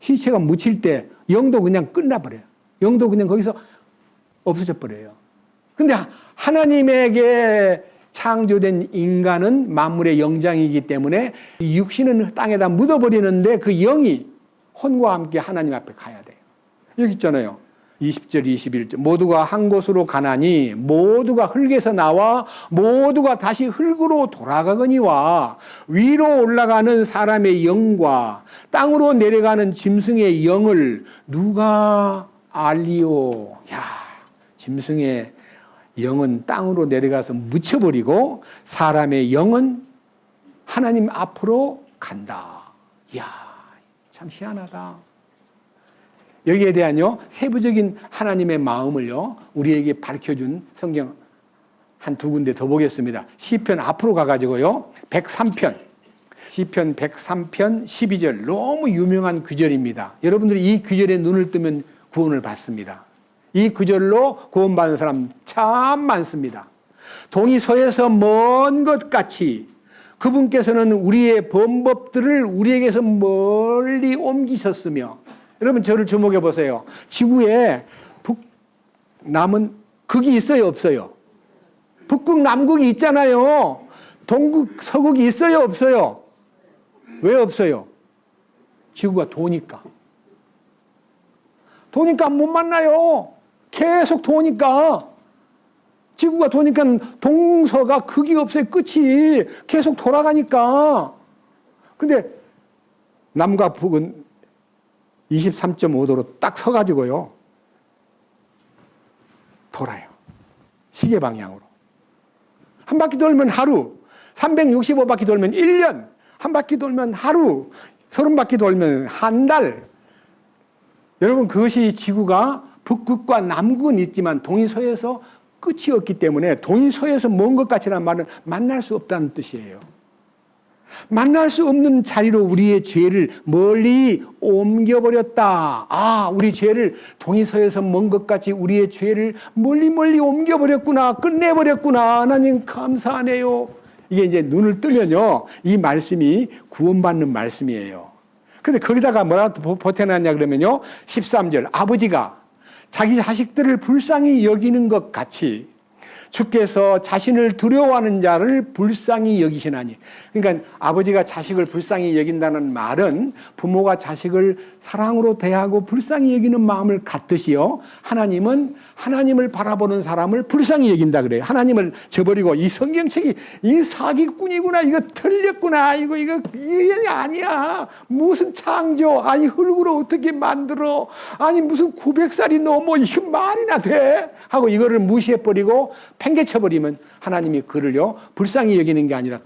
시체가 묻힐 때 영도 그냥 끝나버려요. 영도 그냥 거기서 없어져 버려요. 근데 하나님에게 창조된 인간은 만물의 영장이기 때문에 육신은 땅에다 묻어버리는데 그 영이 혼과 함께 하나님 앞에 가야 돼요. 여기 있잖아요. 20절, 21절. 모두가 한 곳으로 가나니 모두가 흙에서 나와 모두가 다시 흙으로 돌아가거니와 위로 올라가는 사람의 영과 땅으로 내려가는 짐승의 영을 누가 알리오. 야, 짐승의 영은 땅으로 내려가서 묻혀버리고 사람의 영은 하나님 앞으로 간다. 이야, 참 희한하다. 여기에 대한요, 세부적인 하나님의 마음을요, 우리에게 밝혀준 성경 한 두 군데 더 보겠습니다. 시편 앞으로 가가지고요, 103편. 시편 103편 12절. 너무 유명한 구절입니다. 여러분들이 이 구절에 눈을 뜨면 구원을 받습니다. 이 구절로 구원받는 사람 참 많습니다. 동이 서에서 먼 것 같이 그분께서는 우리의 범법들을 우리에게서 멀리 옮기셨으며, 여러분 저를 주목해 보세요. 지구에 북남은 극이 있어요, 없어요? 북극 남극이 있잖아요. 동극 서극이 있어요, 없어요? 왜 없어요? 지구가 도니까. 도니까 못 만나요. 계속 도니까. 지구가 도니까 동서가 극이 없어요. 끝이 계속 돌아가니까. 근데 남과 북은 23.5도로 딱 서가지고요, 돌아요. 시계 방향으로. 한 바퀴 돌면 하루, 365바퀴 돌면 1년, 한 바퀴 돌면 하루, 30바퀴 돌면 한 달. 여러분, 그것이 지구가 북극과 남극은 있지만 동서에서 끝이 없기 때문에 동서에서 먼 것 같이라는 말은 만날 수 없다는 뜻이에요. 만날 수 없는 자리로 우리의 죄를 멀리 옮겨버렸다. 우리 죄를 동서에서 먼 것 같이 우리의 죄를 멀리 옮겨버렸구나. 끝내버렸구나. 하나님 감사하네요. 이게 이제 눈을 뜨면요, 이 말씀이 구원받는 말씀이에요. 근데 거기다가 뭐라고 보태놨냐 그러면요, 13절. 아버지가 자기 자식들을 불쌍히 여기는 것 같이 주께서 자신을 두려워하는 자를 불쌍히 여기시나니. 그러니까 아버지가 자식을 불쌍히 여긴다는 말은 부모가 자식을 사랑으로 대하고 불쌍히 여기는 마음을 갖듯이요, 하나님은 하나님을 바라보는 사람을 불쌍히 여긴다 그래요. 하나님을 저버리고 이 성경책이 이 사기꾼이구나, 이거 틀렸구나, 이거 아니야. 무슨 창조, 아니 흙으로 어떻게 만들어, 아니 무슨 900살이 넘어, 이거 말이나 돼 하고 이거를 무시해버리고 팽개쳐버리면 하나님이 그를요 불쌍히 여기는 게 아니라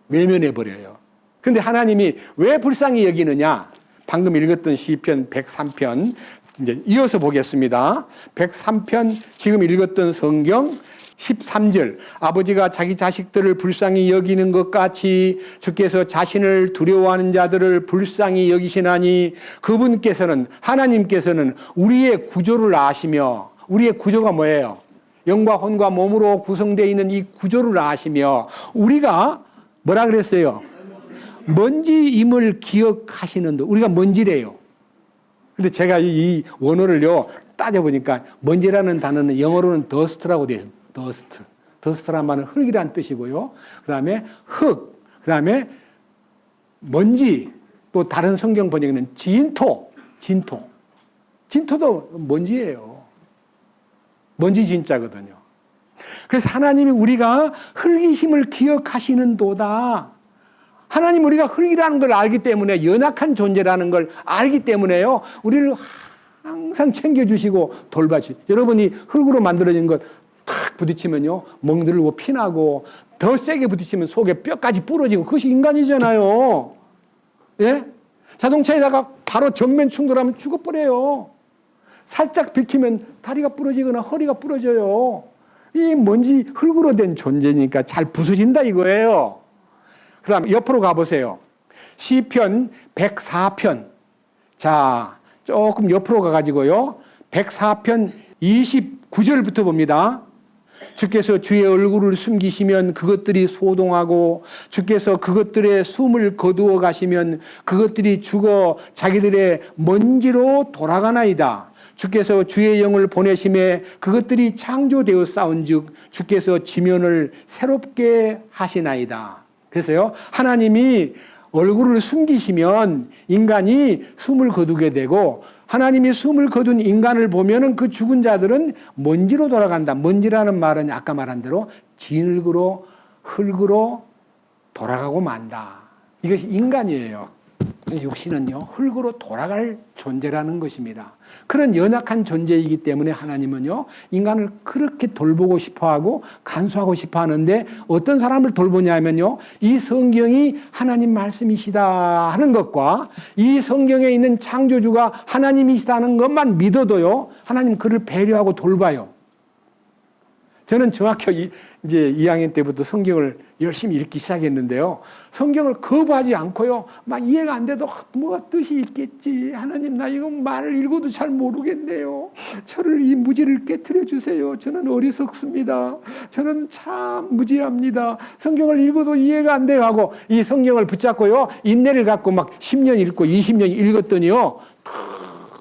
외면해버려요. 근데 하나님이 왜 불쌍히 여기느냐? 방금 읽었던 시편 103편 이제 이어서 보겠습니다. 103편 지금 읽었던 성경 13절. 아버지가 자기 자식들을 불쌍히 여기는 것 같이 주께서 자신을 두려워하는 자들을 불쌍히 여기시나니 그분께서는, 하나님께서는 우리의 구조를 아시며, 우리의 구조가 뭐예요? 영과 혼과 몸으로 구성되어 있는 이 구조를 아시며, 우리가 뭐라 그랬어요? 먼지임을 기억하시는데, 우리가 먼지래요. 근데 제가 이 원어를요 따져보니까 먼지라는 단어는 영어로는 dust라고 되어 있어요. dust. dust란 말은 흙이란 뜻이고요. 그 다음에 흙, 그 다음에 먼지, 또 다른 성경 번역에는 진토. 진토도 먼지예요. 먼지 진짜거든요. 그래서 하나님이 우리가 흙이심을 기억하시는도다. 하나님 우리가 흙이라는 걸 알기 때문에, 연약한 존재라는 걸 알기 때문에요, 우리를 항상 챙겨주시고 돌봐주시고. 여러분이 흙으로 만들어진 것 탁 부딪히면요 멍들고 피나고, 더 세게 부딪히면 속에 뼈까지 부러지고, 그것이 인간이잖아요. 예? 자동차에다가 바로 정면 충돌하면 죽어버려요. 살짝 비키면 다리가 부러지거나 허리가 부러져요. 이 먼지 흙으로 된 존재니까 잘 부서진다 이거예요. 그 다음 옆으로 가보세요. 시편 104편. 자, 조금 옆으로 가가지고요. 104편 29절부터 봅니다. 주께서 주의 얼굴을 숨기시면 그것들이 소동하고, 주께서 그것들의 숨을 거두어 가시면 그것들이 죽어 자기들의 먼지로 돌아가나이다. 주께서 주의 영을 보내심에 그것들이 창조되어 싸운즉 주께서 지면을 새롭게 하시나이다. 그래서요, 하나님이 얼굴을 숨기시면 인간이 숨을 거두게 되고, 하나님이 숨을 거둔 인간을 보면은 그 죽은 자들은 먼지로 돌아간다. 먼지라는 말은 아까 말한 대로 진흙으로, 흙으로 돌아가고 만다. 이것이 인간이에요. 육신은요, 흙으로 돌아갈 존재라는 것입니다. 그런 연약한 존재이기 때문에 하나님은요, 인간을 그렇게 돌보고 싶어 하고 간수하고 싶어 하는데, 어떤 사람을 돌보냐면요, 이 성경이 하나님 말씀이시다 하는 것과 이 성경에 있는 창조주가 하나님이시다는 것만 믿어도요, 하나님 그를 배려하고 돌봐요. 저는 중학교 이제 2학년 때부터 성경을 열심히 읽기 시작했는데요, 성경을 거부하지 않고요, 막 이해가 안 돼도 뭐가 뜻이 있겠지, 하나님 나 이거 말을 읽어도 잘 모르겠네요, 저를 이 무지를 깨트려 주세요, 저는 어리석습니다, 저는 참 무지합니다, 성경을 읽어도 이해가 안 돼요 하고 이 성경을 붙잡고요, 인내를 갖고 막 10년 읽고 20년 읽었더니요,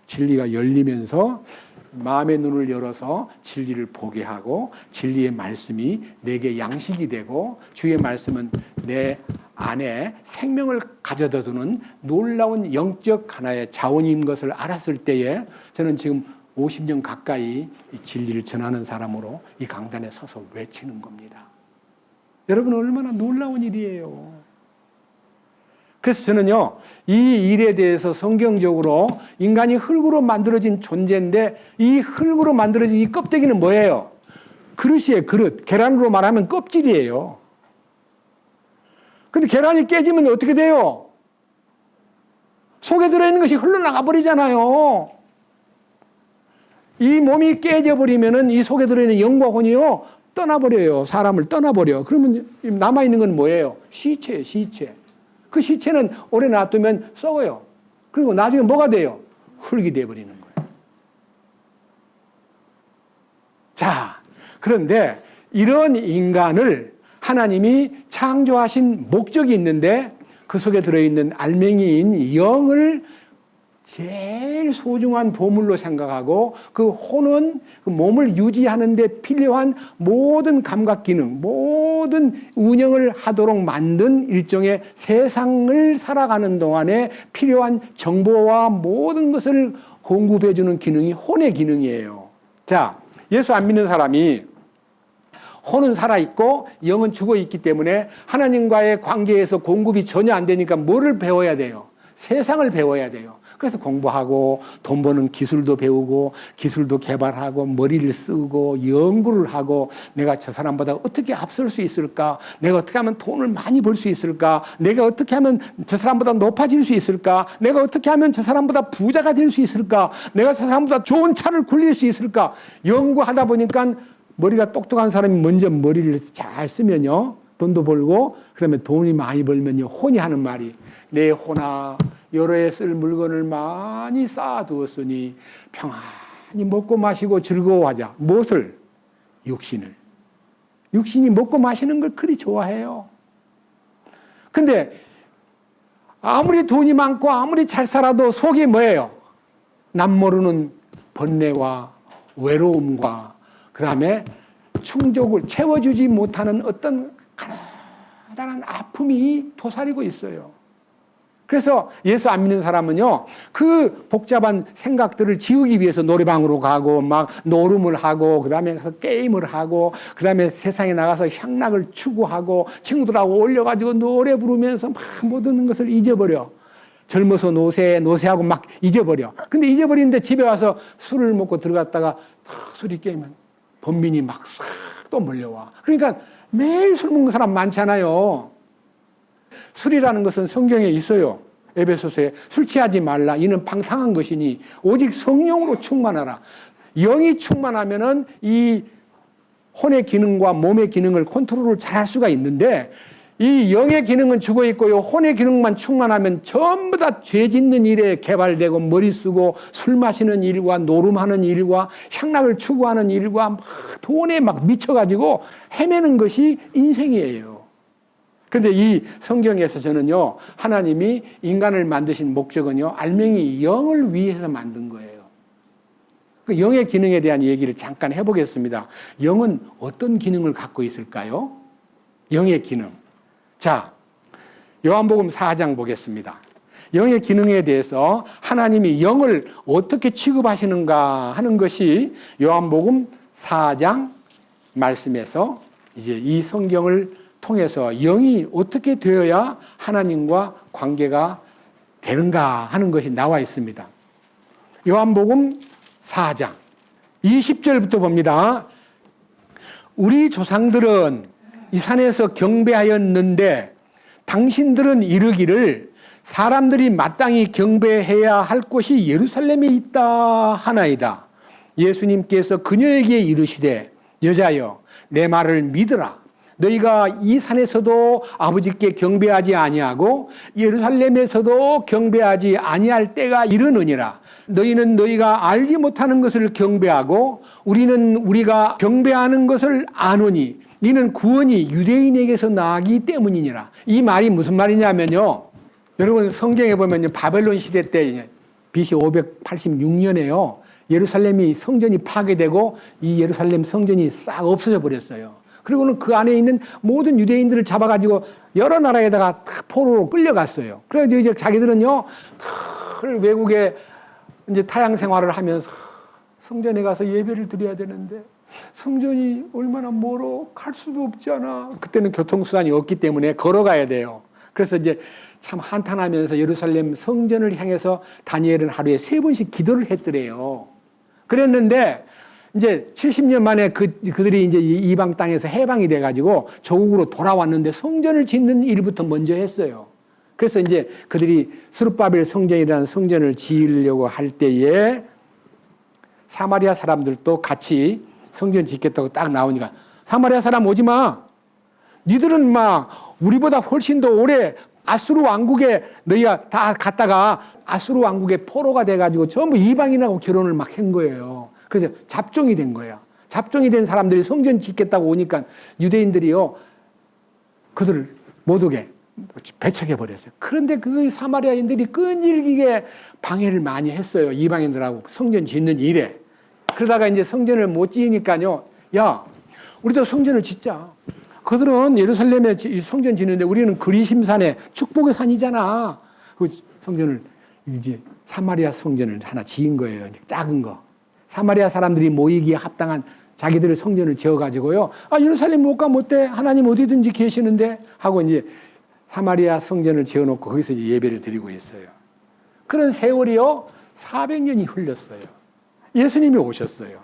진리가 열리면서 마음의 눈을 열어서 진리를 보게 하고, 진리의 말씀이 내게 양식이 되고, 주의 말씀은 내 안에 생명을 가져다 두는 놀라운 영적 하나의 자원인 것을 알았을 때에, 저는 지금 50년 가까이 이 진리를 전하는 사람으로 이 강단에 서서 외치는 겁니다. 여러분, 얼마나 놀라운 일이에요. 그래서 저는요, 이 일에 대해서 성경적으로 인간이 흙으로 만들어진 존재인데, 이 흙으로 만들어진 이 껍데기는 뭐예요? 그릇이에요, 그릇. 계란으로 말하면 껍질이에요. 근데 계란이 깨지면 어떻게 돼요? 속에 들어있는 것이 흘러나가 버리잖아요. 이 몸이 깨져버리면은 이 속에 들어있는 영과 혼이요, 떠나버려요. 사람을 떠나버려. 그러면 남아있는 건 뭐예요? 시체예요, 시체. 그 시체는 오래 놔두면 썩어요. 그리고 나중에 뭐가 돼요? 흙이 돼버리는 거예요. 자, 그런데 이런 인간을 하나님이 창조하신 목적이 있는데, 그 속에 들어있는 알맹이인 영을 제일 소중한 보물로 생각하고, 그 혼은 그 몸을 유지하는 데 필요한 모든 감각 기능, 모든 운영을 하도록 만든 일종의 세상을 살아가는 동안에 필요한 정보와 모든 것을 공급해주는 기능이 혼의 기능이에요. 자, 예수 안 믿는 사람이 혼은 살아있고 영은 죽어있기 때문에 하나님과의 관계에서 공급이 전혀 안 되니까 뭐를 배워야 돼요? 세상을 배워야 돼요. 그래서 공부하고 돈 버는 기술도 배우고 기술도 개발하고 머리를 쓰고 연구를 하고 내가 저 사람보다 어떻게 앞설 수 있을까? 내가 어떻게 하면 돈을 많이 벌 수 있을까? 내가 어떻게 하면 저 사람보다 높아질 수 있을까? 내가 어떻게 하면 저 사람보다 부자가 될 수 있을까? 내가 저 사람보다 좋은 차를 굴릴 수 있을까? 연구하다 보니까 머리가 똑똑한 사람이 먼저 머리를 잘 쓰면요. 돈도 벌고 그다음에 돈이 많이 벌면요. 혼이 하는 말이 내 혼아 여러 해 쓸 물건을 많이 쌓아두었으니 평안히 먹고 마시고 즐거워하자. 무엇을? 육신을. 육신이 먹고 마시는 걸 그리 좋아해요. 근데 아무리 돈이 많고 아무리 잘 살아도 속이 뭐예요? 남 모르는 번뇌와 외로움과 그 다음에 충족을 채워주지 못하는 어떤 가난한 아픔이 도사리고 있어요. 그래서 예수 안 믿는 사람은요, 그 복잡한 생각들을 지우기 위해서 노래방으로 가고, 막 노름을 하고, 그 다음에 가서 게임을 하고, 그 다음에 세상에 나가서 향락을 추구하고, 친구들하고 올려가지고 노래 부르면서 막 모든 것을 잊어버려. 젊어서 노세하고 막 잊어버려. 근데 잊어버리는데 집에 와서 술을 먹고 들어갔다가 술이 깨면 번민이 막 싹 또 몰려와. 그러니까 매일 술 먹는 사람 많잖아요. 술이라는 것은 성경에 있어요. 에베소서에 술 취하지 말라. 이는 방탕한 것이니 오직 성령으로 충만하라. 영이 충만하면은 이 혼의 기능과 몸의 기능을 컨트롤을 잘할 수가 있는데 이 영의 기능은 죽어 있고요. 혼의 기능만 충만하면 전부 다 죄 짓는 일에 개발되고 머리 쓰고 술 마시는 일과 노름하는 일과 향락을 추구하는 일과 막 돈에 막 미쳐가지고 헤매는 것이 인생이에요. 그런데 이 성경에서 저는요, 하나님이 인간을 만드신 목적은요, 알맹이 영을 위해서 만든 거예요. 그 영의 기능에 대한 얘기를 잠깐 해보겠습니다. 영은 어떤 기능을 갖고 있을까요? 영의 기능. 자, 요한복음 4장 보겠습니다. 영의 기능에 대해서 하나님이 영을 어떻게 취급하시는가 하는 것이 요한복음 4장 말씀에서 이제 이 성경을 통해서 영이 어떻게 되어야 하나님과 관계가 되는가 하는 것이 나와 있습니다. 요한복음 4장 20절부터 봅니다. 우리 조상들은 이 산에서 경배하였는데 당신들은 이르기를 사람들이 마땅히 경배해야 할 곳이 예루살렘에 있다 하나이다. 예수님께서 그녀에게 이르시되 여자여 내 말을 믿으라. 너희가 이 산에서도 아버지께 경배하지 아니하고 예루살렘에서도 경배하지 아니할 때가 이르느니라. 너희는 너희가 알지 못하는 것을 경배하고 우리는 우리가 경배하는 것을 아노니 이는 구원이 유대인에게서 나기 때문이니라. 이 말이 무슨 말이냐면요. 여러분 성경에 보면 바벨론 시대 때 BC 586년에요. 예루살렘이 성전이 파괴되고 이 예루살렘 성전이 싹 없어져 버렸어요. 그리고는 그 안에 있는 모든 유대인들을 잡아가지고 여러 나라에다가 포로로 끌려갔어요. 그래서 이제 자기들은요, 외국에 이제 타양 생활을 하면서 성전에 가서 예배를 드려야 되는데 성전이 얼마나 멀어 갈 수도 없잖아. 그때는 교통수단이 없기 때문에 걸어가야 돼요. 그래서 이제 참 한탄하면서 예루살렘 성전을 향해서 다니엘은 하루에 3번씩 기도를 했더래요. 그랬는데 이제 70년 만에 그들이 이제 이방 땅에서 해방이 돼가지고 조국으로 돌아왔는데 성전을 짓는 일부터 먼저 했어요. 그래서 이제 그들이 스룹바벨 성전이라는 성전을 지으려고 할 때에 사마리아 사람들도 같이 성전 짓겠다고 딱 나오니까 사마리아 사람 오지 마. 니들은 막 우리보다 훨씬 더 오래 아수르 왕국에 너희가 다 갔다가 아수르 왕국의 포로가 돼가지고 전부 이방인하고 결혼을 막 한 거예요. 그래서 잡종이 된 거예요. 잡종이 된 사람들이 성전 짓겠다고 오니까 유대인들이요, 그들을 못 오게 배척해 버렸어요. 그런데 그 사마리아인들이 끈질기게 방해를 많이 했어요. 이방인들하고 성전 짓는 일에. 그러다가 이제 성전을 못 지으니까요, 야, 우리도 성전을 짓자. 그들은 예루살렘에 성전 짓는데 우리는 그리심산에 축복의 산이잖아. 그 성전을 이제 사마리아 성전을 하나 지은 거예요. 작은 거. 사마리아 사람들이 모이기에 합당한 자기들의 성전을 지어가지고요. 아, 예루살렘 못 가면 어때? 하나님 어디든지 계시는데? 하고 이제 사마리아 성전을 지어놓고 거기서 이제 예배를 드리고 있어요. 그런 세월이요 400년이 흘렸어요. 예수님이 오셨어요.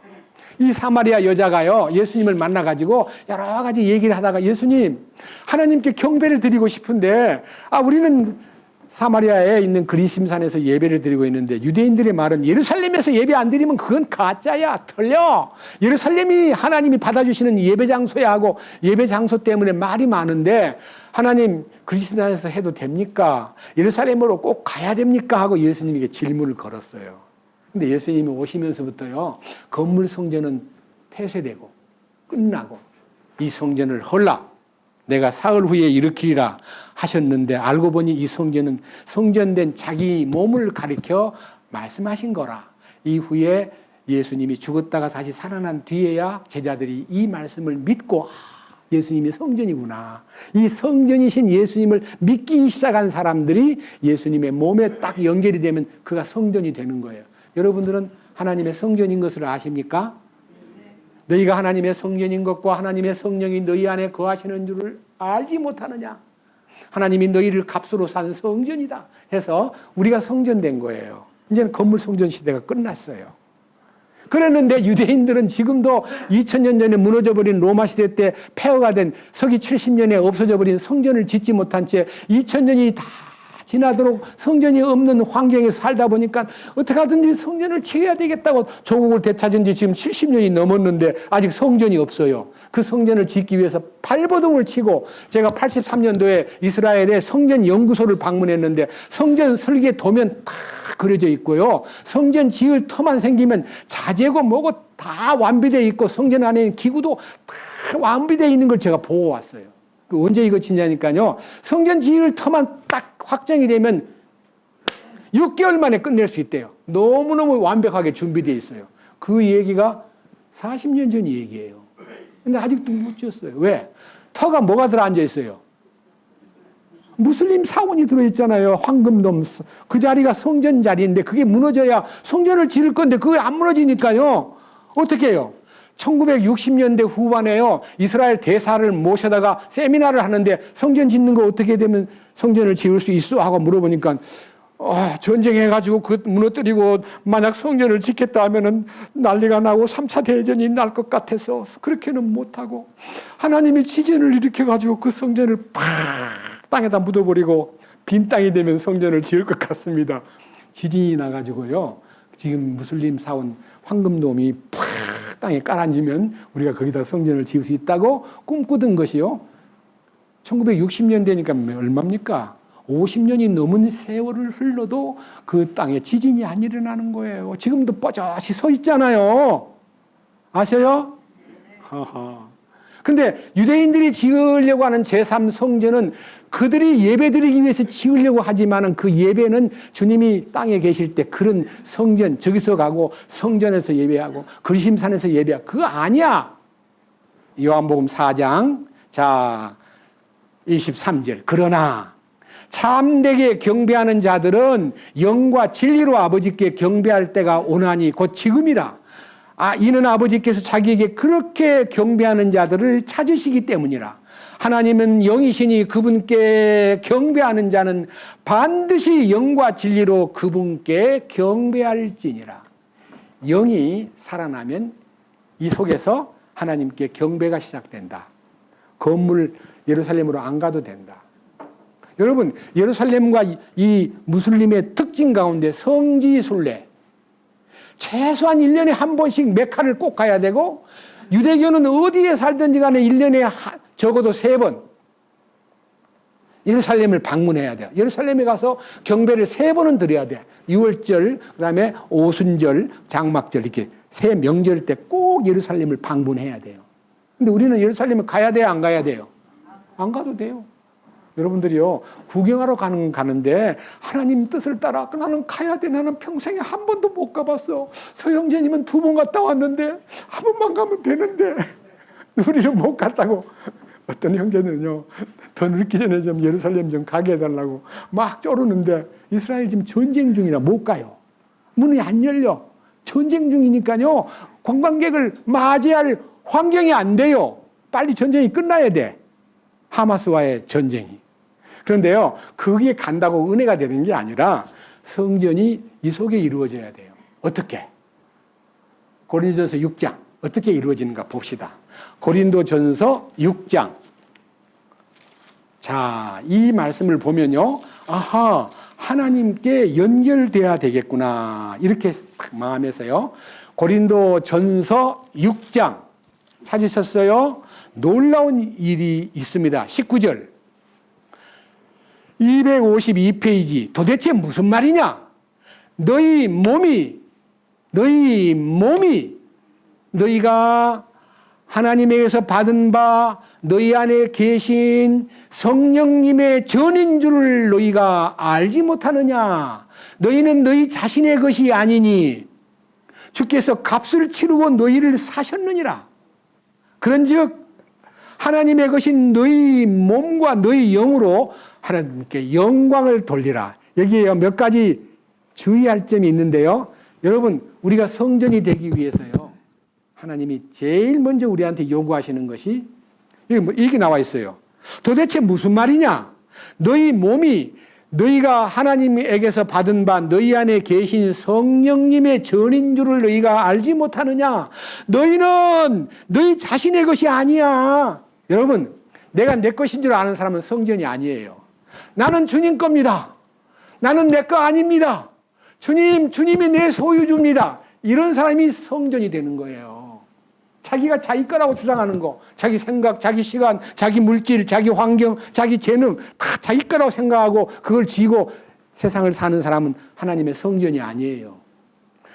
이 사마리아 여자가요 예수님을 만나가지고 여러 가지 얘기를 하다가 예수님 하나님께 경배를 드리고 싶은데 우리는 사마리아에 있는 그리심산에서 예배를 드리고 있는데 유대인들의 말은 예루살렘에서 예배 안 드리면 그건 가짜야, 틀려. 예루살렘이 하나님이 받아주시는 예배 장소야 하고 예배 장소 때문에 말이 많은데 하나님 그리심산에서 해도 됩니까? 예루살렘으로 꼭 가야 됩니까? 하고 예수님에게 질문을 걸었어요. 근데 예수님이 오시면서부터요 건물 성전은 폐쇄되고 끝나고 이 성전을 헐라 내가 사흘 후에 일으키리라 하셨는데 알고 보니 이 성전은 성전된 자기 몸을 가리켜 말씀하신 거라. 이후에 예수님이 죽었다가 다시 살아난 뒤에야 제자들이 이 말씀을 믿고 예수님이 성전이구나. 이 성전이신 예수님을 믿기 시작한 사람들이 예수님의 몸에 딱 연결이 되면 그가 성전이 되는 거예요. 여러분들은 하나님의 성전인 것을 아십니까? 너희가 하나님의 성전인 것과 하나님의 성령이 너희 안에 거하시는 줄을 알지 못하느냐. 하나님이 너희를 값으로 산 성전이다 해서 우리가 성전된 거예요. 이제는 건물 성전 시대가 끝났어요. 그랬는데 유대인들은 지금도 2000년 전에 무너져버린 로마 시대 때 폐허가 된 서기 70년에 없어져버린 성전을 짓지 못한 채 2000년이 다 지나도록 성전이 없는 환경에서 살다 보니까 어떻게 하든지 성전을 지어야 되겠다고 조국을 되찾은 지 지금 70년이 넘었는데 아직 성전이 없어요. 그 성전을 짓기 위해서 발버둥을 치고 제가 83년도에 이스라엘의 성전 연구소를 방문했는데 성전 설계 도면 다 그려져 있고요. 성전 지을 터만 생기면 자재고 뭐고 다 완비되어 있고 성전 안에 있는 기구도 다 완비되어 있는 걸 제가 보고 왔어요. 언제 이거 짓냐니까요. 성전 지을 터만 딱 확정이 되면 6개월 만에 끝낼 수 있대요. 너무너무 완벽하게 준비되어 있어요. 그 얘기가 40년 전 얘기예요. 근데 아직도 못 지었어요. 왜? 터가 뭐가 들어앉아 있어요? 무슬림 사원이 들어있잖아요. 황금돔. 그 자리가 성전 자리인데 그게 무너져야 성전을 지을 건데 그게 안 무너지니까요. 어떻게 해요? 1960년대 후반에요. 이스라엘 대사를 모셔다가 세미나를 하는데 성전 짓는 거 어떻게 되면 성전을 지을 수 있어? 하고 물어보니까 전쟁해가지고 그 무너뜨리고 만약 성전을 짓겠다 하면은 난리가 나고 3차 대전이 날 것 같아서 그렇게는 못하고 하나님이 지진을 일으켜가지고 그 성전을 팍 땅에다 묻어버리고 빈 땅이 되면 성전을 지을 것 같습니다. 지진이 나가지고요. 지금 무슬림 사원 황금돔이 팍 땅에 깔아앉으면 우리가 거기다 성전을 지을 수 있다고 꿈꾸던 것이요. 1960년대니까 얼마입니까? 50년이 넘은 세월을 흘러도 그 땅에 지진이 안 일어나는 거예요. 지금도 뻐젓이 서 있잖아요. 아셔요? 근데 유대인들이 지으려고 하는 제3성전은 그들이 예배드리기 위해서 지으려고 하지만 그 예배는 주님이 땅에 계실 때 그런 성전, 저기서 가고 성전에서 예배하고 그리심산에서 예배하고 그거 아니야. 요한복음 4장 자 23절 그러나 참되게 경배하는 자들은 영과 진리로 아버지께 경배할 때가 오나니 곧 지금이라. 이는 아버지께서 자기에게 그렇게 경배하는 자들을 찾으시기 때문이라. 하나님은 영이시니 그분께 경배하는 자는 반드시 영과 진리로 그분께 경배할지니라. 영이 살아나면 이 속에서 하나님께 경배가 시작된다. 건물 예루살렘으로 안 가도 된다. 여러분, 예루살렘과 이 무슬림의 특징 가운데 성지순례, 최소한 1년에 한 번씩 메카를 꼭 가야 되고, 유대교는 어디에 살든지 간에 1년에 적어도 3번 예루살렘을 방문해야 돼요. 예루살렘에 가서 경배를 3번은 드려야 돼. 6월절, 그 다음에 오순절, 장막절 이렇게 세 명절 때 꼭 예루살렘을 방문해야 돼요. 근데 우리는 예루살렘에 가야 돼요? 안 가야 돼요? 안 가도 돼요. 여러분들이요, 구경하러 가는데 하나님 뜻을 따라 나는 가야 돼. 나는 평생에 한 번도 못 가봤어. 서영재님은 2번 갔다 왔는데 한 번만 가면 되는데 우리는 못 갔다고. 어떤 형제는요, 더 늙기 전에 좀 예루살렘 좀 가게 해달라고 막 쪼르는데 이스라엘 지금 전쟁 중이라 못 가요. 문이 안 열려. 전쟁 중이니까요, 관광객을 맞이할 환경이 안 돼요. 빨리 전쟁이 끝나야 돼. 하마스와의 전쟁이. 그런데요, 거기에 간다고 은혜가 되는 게 아니라 성전이 이 속에 이루어져야 돼요. 어떻게? 고린도전서 6장 어떻게 이루어지는가 봅시다. 고린도전서 6장. 자, 이 말씀을 보면요. 아하, 하나님께 연결돼야 되겠구나. 이렇게 마음에서요. 고린도전서 6장 찾으셨어요? 놀라운 일이 있습니다. 19절. 252페이지. 도대체 무슨 말이냐? 너희 몸이 너희가 하나님에게서 받은 바 너희 안에 계신 성령님의 전인 줄을 너희가 알지 못하느냐? 너희는 너희 자신의 것이 아니니 주께서 값을 치르고 너희를 사셨느니라. 그런즉 하나님의 것인 너희 몸과 너희 영으로 하나님께 영광을 돌리라. 여기에 몇 가지 주의할 점이 있는데요. 여러분, 우리가 성전이 되기 위해서요, 하나님이 제일 먼저 우리한테 요구하시는 것이 이게 나와 있어요. 도대체 무슨 말이냐? 너희 몸이 너희가 하나님에게서 받은 바 너희 안에 계신 성령님의 전인 줄을 너희가 알지 못하느냐? 너희는 너희 자신의 것이 아니야. 여러분, 내가 내 것인 줄 아는 사람은 성전이 아니에요. 나는 주님 겁니다. 나는 내 거 아닙니다. 주님이 내 소유주입니다. 이런 사람이 성전이 되는 거예요. 자기가 자기 거라고 주장하는 거, 자기 생각, 자기 시간, 자기 물질, 자기 환경, 자기 재능 다 자기 거라고 생각하고 그걸 쥐고 세상을 사는 사람은 하나님의 성전이 아니에요.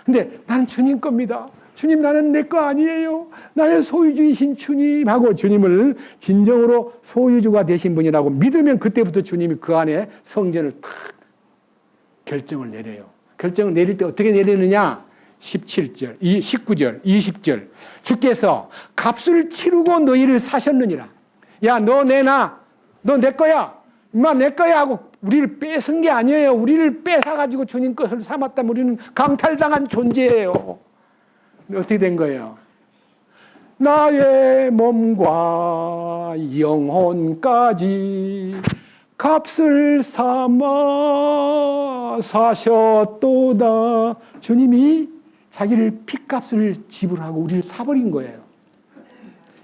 근데 나는 주님 겁니다. 주님, 나는 내 거 아니에요. 나의 소유주이신 주님 하고 주님을 진정으로 소유주가 되신 분이라고 믿으면 그때부터 주님이 그 안에 성전을 탁 결정을 내려요. 결정을 내릴 때 어떻게 내리느냐? 17절, 19절, 20절. 주께서 값을 치르고 너희를 사셨느니라. 야, 너 내놔. 너 내 거야. 임마 내 거야 하고 우리를 뺏은 게 아니에요. 우리를 뺏어가지고 주님 것을 삼았다면 우리는 강탈당한 존재예요. 어떻게 된 거예요? 나의 몸과 영혼까지 값을 삼아 사셨도다. 주님이 자기를 핏값을 지불하고 우리를 사버린 거예요.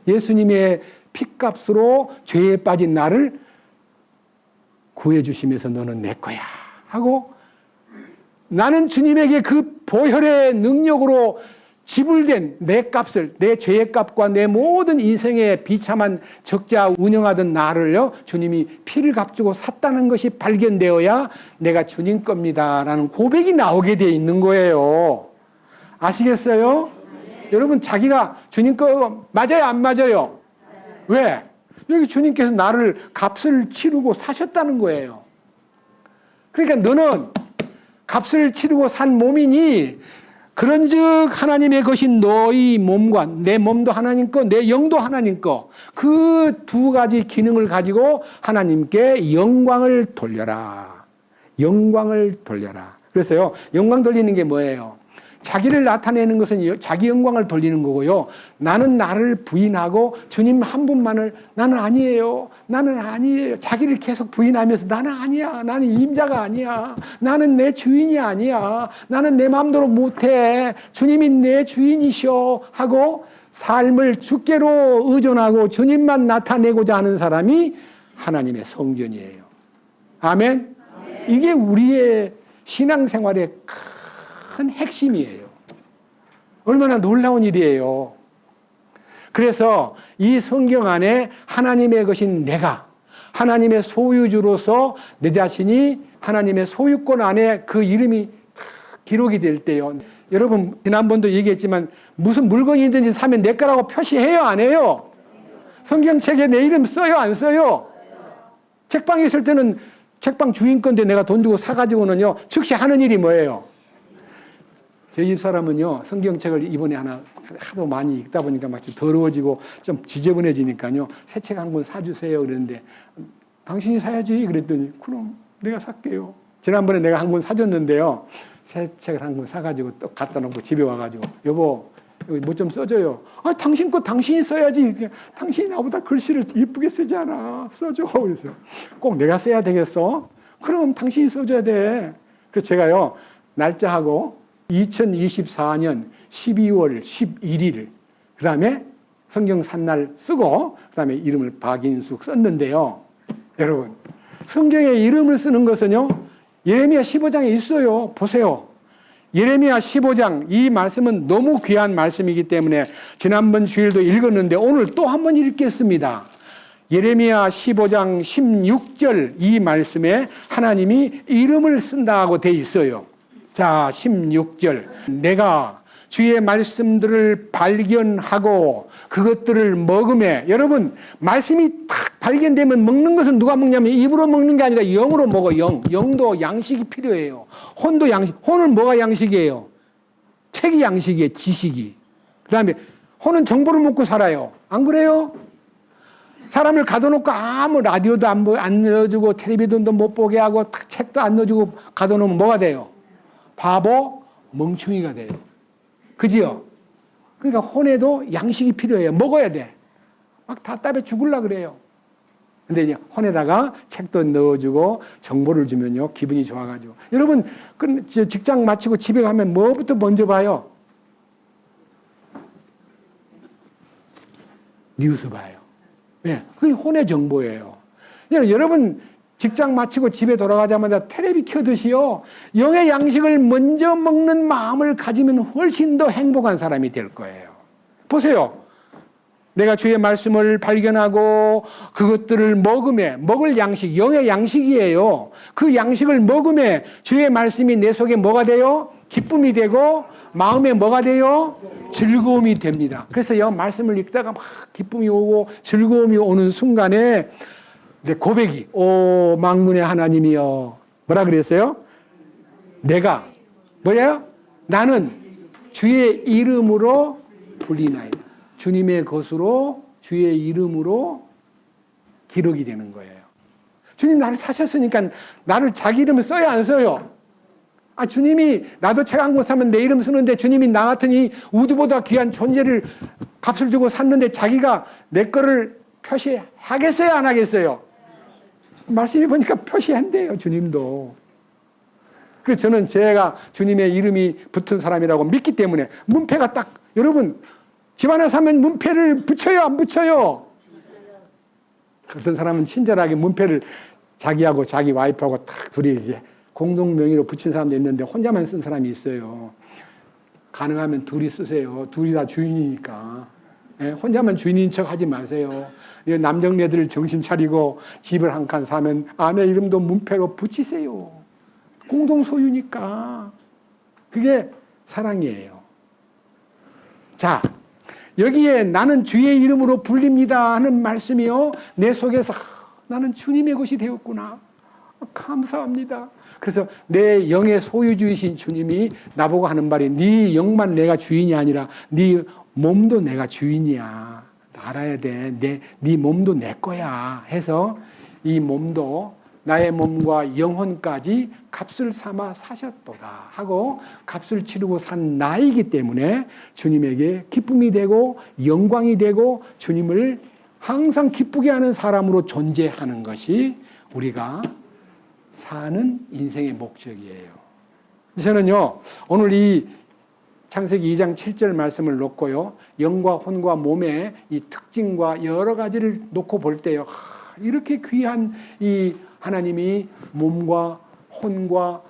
예수님의 핏값으로 죄에 빠진 나를 구해주시면서 너는 내 거야 하고 나는 주님에게 그 보혈의 능력으로 지불된 내 값을, 내 죄의 값과 내 모든 인생의 비참한 적자 운영하던 나를요, 주님이 피를 값주고 샀다는 것이 발견되어야 내가 주님 겁니다라는 고백이 나오게 돼 있는 거예요. 아시겠어요? 네. 여러분, 자기가 주님 거 맞아요, 안 맞아요? 왜? 여기 주님께서 나를 값을 치르고 사셨다는 거예요. 그러니까 너는 값을 치르고 산 몸이니 그런즉 하나님의 것인 너희 몸과 내 몸도 하나님 거, 내 영도 하나님 거, 그 두 가지 기능을 가지고 하나님께 영광을 돌려라. 영광을 돌려라. 그래서요, 영광 돌리는 게 뭐예요? 자기를 나타내는 것은 자기 영광을 돌리는 거고요. 나는 나를 부인하고 주님 한 분만을 나는 아니에요. 나는 아니에요. 자기를 계속 부인하면서 나는 아니야. 나는 임자가 아니야. 나는 내 주인이 아니야. 나는 내 마음대로 못해. 주님이 내 주인이셔 하고 삶을 주께로 의존하고 주님만 나타내고자 하는 사람이 하나님의 성전이에요. 아멘? 이게 우리의 신앙생활의 큰 핵심이에요. 얼마나 놀라운 일이에요. 그래서 이 성경 안에 하나님의 것인 내가 하나님의 소유주로서 내 자신이 하나님의 소유권 안에 그 이름이 기록이 될 때요. 여러분, 지난번도 얘기했지만 무슨 물건이든지 사면 내 거라고 표시해요, 안 해요? 성경책에 내 이름 써요, 안 써요? 책방에 있을 때는 책방 주인 건데 내가 돈 주고 사가지고는요, 즉시 하는 일이 뭐예요? 저희 집 사람은요, 성경책을 이번에 하도 많이 읽다 보니까 막 좀 더러워지고 좀 지저분해지니까요, 새 책 한 권 사주세요. 그랬는데, 당신이 사야지. 그랬더니, 그럼 내가 살게요. 지난번에 내가 한 권 사줬는데요, 새 책을 한 권 사가지고 또 갖다 놓고 집에 와가지고, 여보, 뭐 좀 써줘요. 아, 당신 거 당신이 써야지. 당신이 나보다 글씨를 이쁘게 쓰지 않아. 써줘. 그래서 꼭 내가 써야 되겠어? 그럼 당신이 써줘야 돼. 그래서 제가요, 날짜하고 2024년 12월 11일, 그 다음에 성경 산날 쓰고, 그 다음에 이름을 박인숙 썼는데요. 여러분, 성경에 이름을 쓰는 것은요, 예레미야 15장에 있어요. 보세요. 예레미야 15장, 이 말씀은 너무 귀한 말씀이기 때문에 지난번 주일도 읽었는데 오늘 또 한 번 읽겠습니다. 예레미야 15장 16절 이 말씀에 하나님이 이름을 쓴다고 돼 있어요. 자, 16절. 내가 주의 말씀들을 발견하고 그것들을 먹음에, 여러분, 말씀이 딱 발견되면 먹는 것은 누가 먹냐면 입으로 먹는 게 아니라 영으로 먹어. 영도 양식이 필요해요. 혼도 양식. 혼은 뭐가 양식이에요? 책이 양식이에요. 지식이. 그 다음에 혼은 정보를 먹고 살아요. 안 그래요? 사람을 가둬놓고 아무 라디오도 안 넣어주고 텔레비전도 못 보게 하고 책도 안 넣어주고 가둬놓으면 뭐가 돼요? 바보, 멍충이가 돼요. 그지요? 그러니까 혼에도 양식이 필요해요. 먹어야 돼. 막 답답해 죽으려고 그래요. 근데 이제 혼에다가 책도 넣어주고 정보를 주면요, 기분이 좋아가지고. 여러분, 직장 마치고 집에 가면 뭐부터 먼저 봐요? 뉴스 봐요. 네, 그게 혼의 정보예요. 여러분, 직장 마치고 집에 돌아가자마자 텔레비 켜듯이요, 영의 양식을 먼저 먹는 마음을 가지면 훨씬 더 행복한 사람이 될 거예요. 보세요. 내가 주의 말씀을 발견하고 그것들을 먹음에, 먹을 양식, 영의 양식이에요. 그 양식을 먹음에 주의 말씀이 내 속에 뭐가 돼요? 기쁨이 되고 마음에 뭐가 돼요? 즐거움이 됩니다. 그래서 말씀을 읽다가 막 기쁨이 오고 즐거움이 오는 순간에 이제 고백이, 오 만군의 하나님이여, 뭐라 그랬어요? 내가 뭐예요? 나는 주의 이름으로 불리나이다. 주님의 것으로 주의 이름으로 기록이 되는 거예요. 주님 나를 사셨으니까 나를 자기 이름을 써야 안 써요? 주님이 나도 책 한 권 사면 내 이름 쓰는데 주님이 나 같은 이 우주보다 귀한 존재를 값을 주고 샀는데 자기가 내 거를 표시하겠어요? 안 하겠어요? 말씀이 보니까 표시한대요, 주님도. 그래서 저는 제가 주님의 이름이 붙은 사람이라고 믿기 때문에 문패가 딱, 여러분, 집 하나 사면 문패를 붙여요, 안 붙여요? 어떤 사람은 친절하게 문패를 자기하고 자기 와이프하고 딱 둘이 공동 명의로 붙인 사람도 있는데 혼자만 쓴 사람이 있어요. 가능하면 둘이 쓰세요. 둘이 다 주인이니까. 혼자만 주인인 척 하지 마세요. 남정네들 정신 차리고 집을 한 칸 사면 아내 이름도 문패로 붙이세요. 공동 소유니까. 그게 사랑이에요. 자, 여기에 나는 주의 이름으로 불립니다 하는 말씀이요, 내 속에서 나는 주님의 것이 되었구나. 감사합니다. 그래서 내 영의 소유주이신 주님이 나보고 하는 말이, 네 영만 내가 주인이 아니라 네 몸도 내가 주인이야. 알아야 돼. 네 몸도 내 거야. 해서 이 몸도 나의 몸과 영혼까지 값을 삼아 사셨도다 하고 값을 치르고 산 나이기 때문에 주님에게 기쁨이 되고 영광이 되고 주님을 항상 기쁘게 하는 사람으로 존재하는 것이 우리가 사는 인생의 목적이에요. 저는요, 오늘 이 창세기 2장 7절 말씀을 놓고요, 영과 혼과 몸의 이 특징과 여러 가지를 놓고 볼 때요, 이렇게 귀한 이 하나님이 몸과 혼과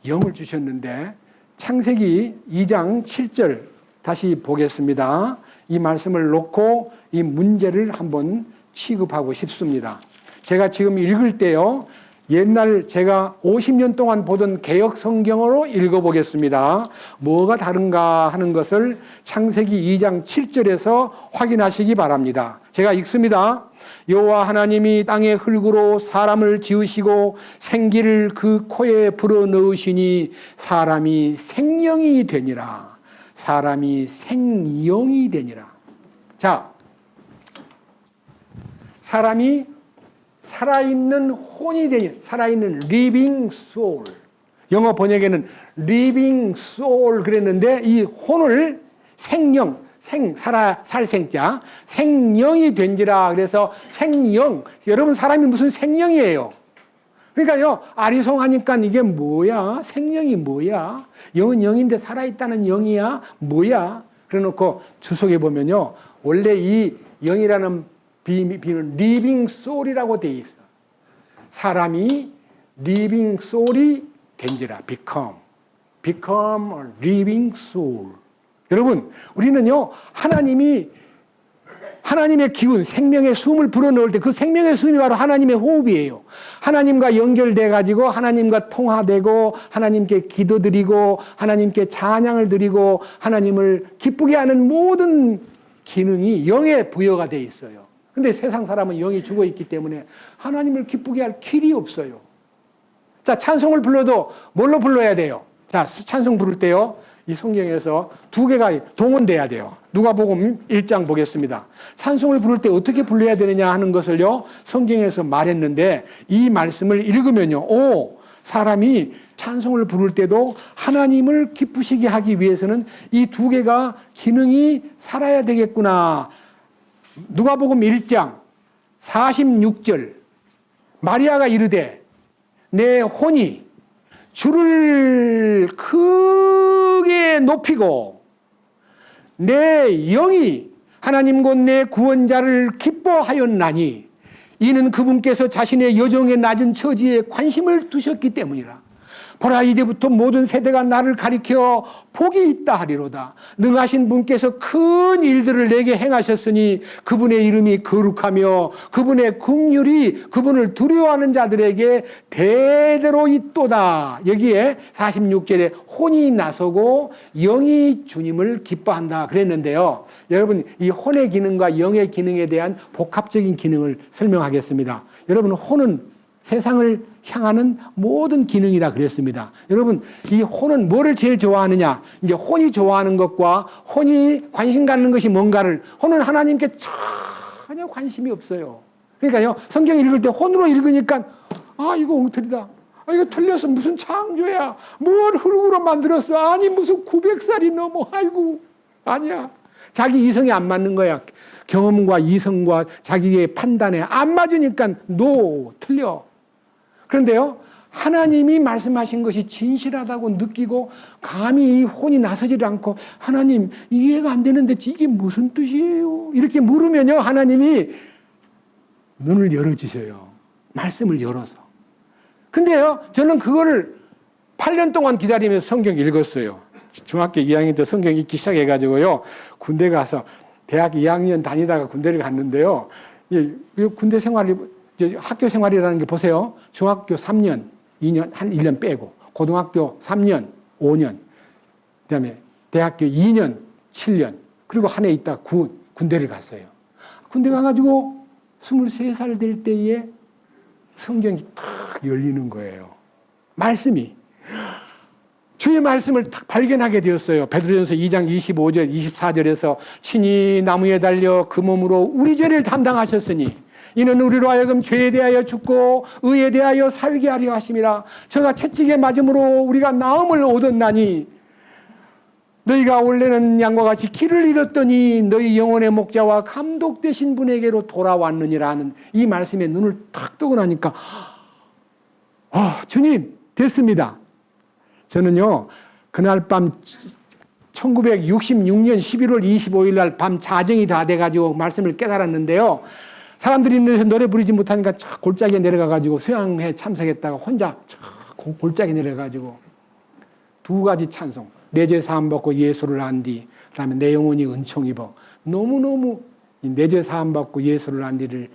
영을 주셨는데, 창세기 2장 7절 다시 보겠습니다. 이 말씀을 놓고 이 문제를 한번 취급하고 싶습니다. 제가 지금 읽을 때요, 옛날 제가 50년 동안 보던 개역 성경으로 읽어보겠습니다. 뭐가 다른가 하는 것을 창세기 2장 7절에서 확인하시기 바랍니다. 제가 읽습니다. 여호와 하나님이 땅의 흙으로 사람을 지으시고 생기를 그 코에 불어넣으시니 사람이 생명이 되니라. 사람이 생명이 되니라. 자, 사람이 살아있는 혼이 되니, 살아있는 living soul. 영어 번역에는 living soul 그랬는데 이 혼을 생명, 살생자, 생명이 된지라. 그래서 생명, 여러분 사람이 무슨 생명이에요? 그러니까요, 아리송하니까 이게 뭐야? 생명이 뭐야? 영은 영인데 살아있다는 영이야? 뭐야? 그래 놓고 주석에 보면요, 원래 이 영이라는 비는 리빙 소울이라고 돼 있어. 사람이 리빙 소울이 된지라, become a living soul. 여러분, 우리는요, 하나님의 기운, 생명의 숨을 불어넣을 때 그 생명의 숨이 바로 하나님의 호흡이에요. 하나님과 연결돼 가지고 하나님과 통화되고 하나님께 기도드리고 하나님께 찬양을 드리고 하나님을 기쁘게 하는 모든 기능이 영에 부여가 돼 있어요. 근데 세상 사람은 영이 죽어 있기 때문에 하나님을 기쁘게 할 길이 없어요. 자, 찬송을 불러도 뭘로 불러야 돼요? 자, 찬송 부를 때요, 이 성경에서 두 개가 동원돼야 돼요. 누가복음 1장 보겠습니다. 찬송을 부를 때 어떻게 불러야 되느냐 하는 것을요, 성경에서 말했는데 이 말씀을 읽으면요, 사람이 찬송을 부를 때도 하나님을 기쁘시게 하기 위해서는 이 두 개가 기능이 살아야 되겠구나. 누가복음 1장 46절, 마리아가 이르되 내 혼이 주를 크게 높이고 내 영이 하나님 곧 내 구원자를 기뻐하였나니 이는 그분께서 자신의 여종의 낮은 처지에 관심을 두셨기 때문이라. 보라, 이제부터 모든 세대가 나를 가리켜 복이 있다 하리로다. 능하신 분께서 큰 일들을 내게 행하셨으니 그분의 이름이 거룩하며 그분의 긍휼이 그분을 두려워하는 자들에게 대대로 있도다. 여기에 46절에 혼이 나서고 영이 주님을 기뻐한다 그랬는데요, 여러분, 이 혼의 기능과 영의 기능에 대한 복합적인 기능을 설명하겠습니다. 여러분, 혼은 세상을 향하는 모든 기능이라 그랬습니다. 여러분, 이 혼은 뭐를 제일 좋아하느냐? 이제 혼이 좋아하는 것과 혼이 관심 갖는 것이 뭔가를, 혼은 하나님께 전혀 관심이 없어요. 그러니까요, 성경 읽을 때 혼으로 읽으니까, 이거 엉터리다. 이거 틀려서 무슨 창조야. 뭘 흙으로 만들었어. 아니, 무슨 900살이 넘어. 아이고, 아니야. 자기 이성에 안 맞는 거야. 경험과 이성과 자기의 판단에 안 맞으니까 틀려. 그런데요, 하나님이 말씀하신 것이 진실하다고 느끼고 감히 이 혼이 나서질 않고, 하나님, 이해가 안 되는데 이게 무슨 뜻이에요? 이렇게 물으면요, 하나님이 눈을 열어주셔요. 말씀을 열어서. 근데요, 저는 그거를 8년 동안 기다리면서 성경 읽었어요. 중학교 2학년 때 성경 읽기 시작해가지고요, 군대 가서 대학 2학년 다니다가 군대를 갔는데요, 군대 생활이, 학교 생활이라는 게 보세요. 중학교 3년, 2년, 한 1년 빼고, 고등학교 3년, 5년, 그 다음에 대학교 2년, 7년, 그리고 한 해 있다 군대를 갔어요. 군대 가가지고 23살 될 때에 성경이 탁 열리는 거예요. 말씀이. 주의 말씀을 딱 발견하게 되었어요. 베드로전서 2장 25절, 24절에서 친히 나무에 달려 그 몸으로 우리 죄를 담당하셨으니 이는 우리로 하여금 죄에 대하여 죽고 의에 대하여 살게 하려 하심이라. 저가 채찍에 맞음으로 우리가 나음을 얻었나니 너희가 원래는 양과 같이 길을 잃었더니 너희 영혼의 목자와 감독 되신 분에게로 돌아왔느니라 하는 이 말씀에 눈을 탁 뜨고 나니까, 주님, 됐습니다. 저는요, 그날 밤 1966년 11월 25일 날 밤 자정이 다 돼가지고 말씀을 깨달았는데요, 사람들이 있는 데서 노래 부르지 못하니까 골짜기에 내려가가지고 수양회 참석했다가 혼자 골짜기에 내려가지고 두 가지 찬송, 내 죄 사함 받고 예수를 안 뒤, 그다음에 내 영혼이 은총 입어. 너무너무 내 죄 사함 받고 예수를 안 뒤를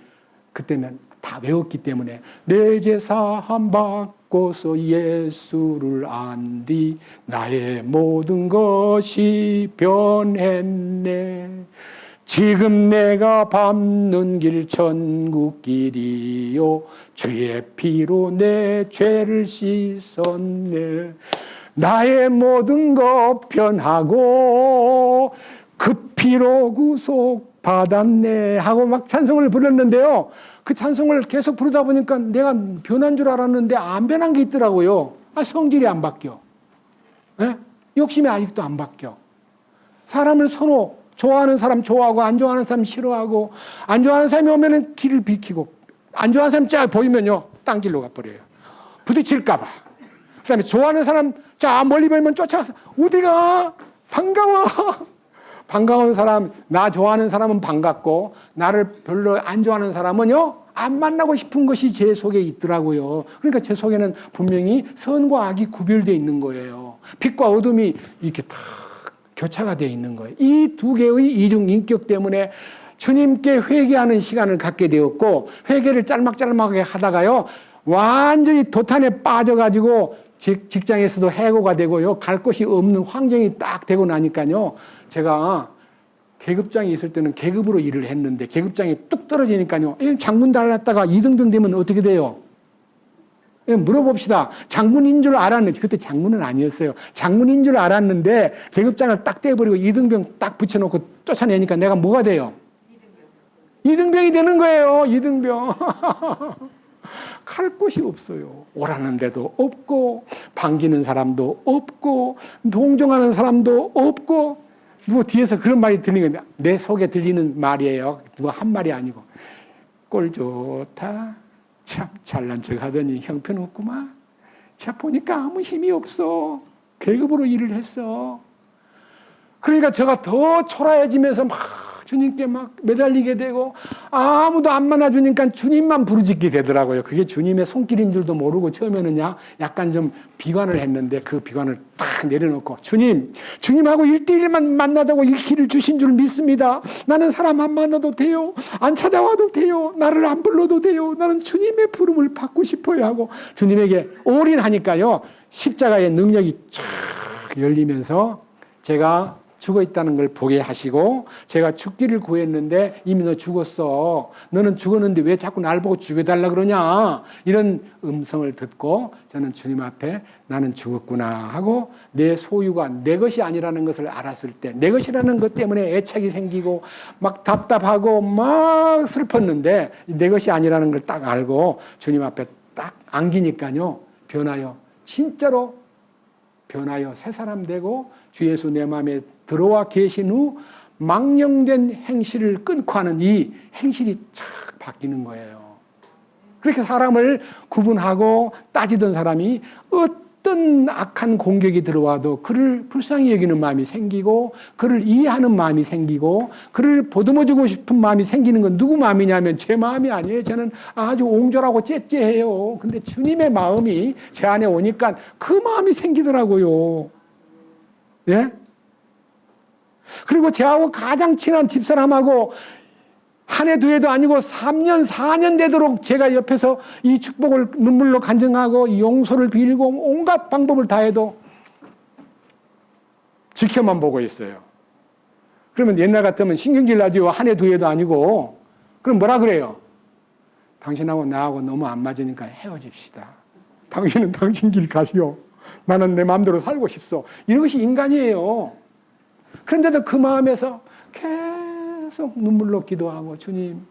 그때는 다 외웠기 때문에, 내 죄 사함 받고서 예수를 안 뒤 나의 모든 것이 변했네. 지금 내가 밟는 길 천국길이요 주의 피로 내 죄를 씻었네. 나의 모든 것 변하고 그 피로 구속 받았네 하고 막 찬송을 부르는데요, 그 찬송을 계속 부르다 보니까 내가 변한 줄 알았는데 안 변한 게 있더라고요. 성질이 안 바뀌어. 네? 욕심이 아직도 안 바뀌어. 사람을 좋아하는 사람 좋아하고 안 좋아하는 사람 싫어하고, 안 좋아하는 사람이 오면은 길을 비키고, 안 좋아하는 사람 쫙 보이면요 딴 길로 가버려요. 부딪힐까봐. 그 다음에 좋아하는 사람, 자, 멀리 보이면 쫓아가서, 어디가? 반가워. 반가운 사람, 나 좋아하는 사람은 반갑고, 나를 별로 안 좋아하는 사람은요, 안 만나고 싶은 것이 제 속에 있더라고요. 그러니까 제 속에는 분명히 선과 악이 구별되어 있는 거예요. 빛과 어둠이 이렇게 다 교차가 되어 있는 거예요. 이 두 개의 이중 인격 때문에 주님께 회개하는 시간을 갖게 되었고, 회개를 짤막짤막하게 하다가요, 완전히 도탄에 빠져가지고 직장에서도 해고가 되고요, 갈 곳이 없는 환경이 딱 되고 나니까요, 제가 계급장이 있을 때는 계급으로 일을 했는데 계급장이 뚝 떨어지니까요, 장군 달았다가 2등병 되면 어떻게 돼요? 물어봅시다. 장군인 줄 알았는데, 그때 장군은 아니었어요. 장군인 줄 알았는데 계급장을 딱 떼버리고 2등병 딱 붙여놓고 쫓아내니까 내가 뭐가 돼요? 2등병이 되는 거예요. 2등병. 갈 곳이 없어요. 오라는 데도 없고, 반기는 사람도 없고, 동정하는 사람도 없고. 누구 뒤에서 그런 말이 들리는 거예요. 내 속에 들리는 말이에요. 누가 한 말이 아니고. 꼴 좋다. 참 잘난 척 하더니 형편없구만. 자, 보니까 아무 힘이 없어. 계급으로 일을 했어. 그러니까 제가 더 초라해지면서 막 주님께 막 매달리게 되고, 아무도 안 만나주니까 주님만 부르짖게 되더라고요. 그게 주님의 손길인 줄도 모르고 처음에는요, 약간 좀 비관을 했는데 그 비관을 딱 내려놓고, 주님하고 1대1만 만나자고 이 길을 주신 줄 믿습니다. 나는 사람 안 만나도 돼요. 안 찾아와도 돼요. 나를 안 불러도 돼요. 나는 주님의 부름을 받고 싶어요 하고 주님에게 올인하니까요, 십자가의 능력이 쫙 열리면서 제가 죽어 있다는 걸 보게 하시고, 제가 죽기를 구했는데 이미 너 죽었어. 너는 죽었는데 왜 자꾸 날 보고 죽여달라 그러냐. 이런 음성을 듣고 저는 주님 앞에 나는 죽었구나 하고, 내 소유가 내 것이 아니라는 것을 알았을 때, 내 것이라는 것 때문에 애착이 생기고 막 답답하고 막 슬펐는데, 내 것이 아니라는 걸 딱 알고 주님 앞에 딱 안기니까요, 변하여, 진짜로 변하여 새 사람 되고 주 예수 내 마음에 들어와 계신 후 망령된 행실을 끊고 하는 이 행실이 착 바뀌는 거예요. 그렇게 사람을 구분하고 따지던 사람이 어떤 악한 공격이 들어와도 그를 불쌍히 여기는 마음이 생기고, 그를 이해하는 마음이 생기고, 그를 보듬어주고 싶은 마음이 생기는 건 누구 마음이냐면 제 마음이 아니에요. 저는 아주 옹졸하고 째째해요. 근데 주님의 마음이 제 안에 오니까 그 마음이 생기더라고요. 예? 그리고 저하고 가장 친한 집사람하고 한 해, 두 해도 아니고 3년, 4년 되도록 제가 옆에서 이 축복을 눈물로 간증하고 용서를 빌고 온갖 방법을 다해도 지켜만 보고 있어요. 그러면 옛날 같으면 신경질 나죠. 한 해, 두 해도 아니고. 그럼 뭐라 그래요? 당신하고 나하고 너무 안 맞으니까 헤어집시다. 당신은 당신 길 가시오. 나는 내 마음대로 살고 싶소. 이것이 인간이에요. 그런데도 그 마음에서 계속 눈물로 기도하고, 주님,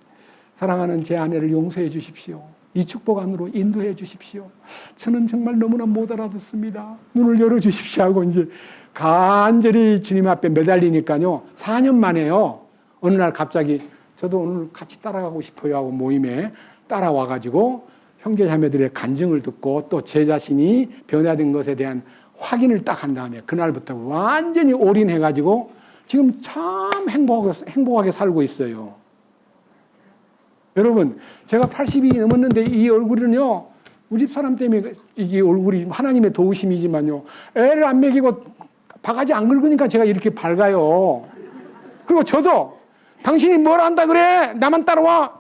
사랑하는 제 아내를 용서해 주십시오. 이 축복 안으로 인도해 주십시오. 저는 정말 너무나 못 알아듣습니다. 눈을 열어 주십시오 하고 이제 간절히 주님 앞에 매달리니까요, 4년 만에요, 어느 날 갑자기 저도 오늘 같이 따라가고 싶어요 하고 모임에 따라와가지고 형제 자매들의 간증을 듣고 또 제 자신이 변화된 것에 대한 확인을 딱 한 다음에 그날부터 완전히 올인해가지고 지금 참 행복하게 살고 있어요. 여러분, 제가 80이 넘었는데 이 얼굴은요, 우리 집 사람 때문에 이 얼굴이 하나님의 도우심이지만요, 애를 안 먹이고 바가지 안 긁으니까 제가 이렇게 밝아요. 그리고 저도 당신이 뭘 한다 그래? 나만 따라와!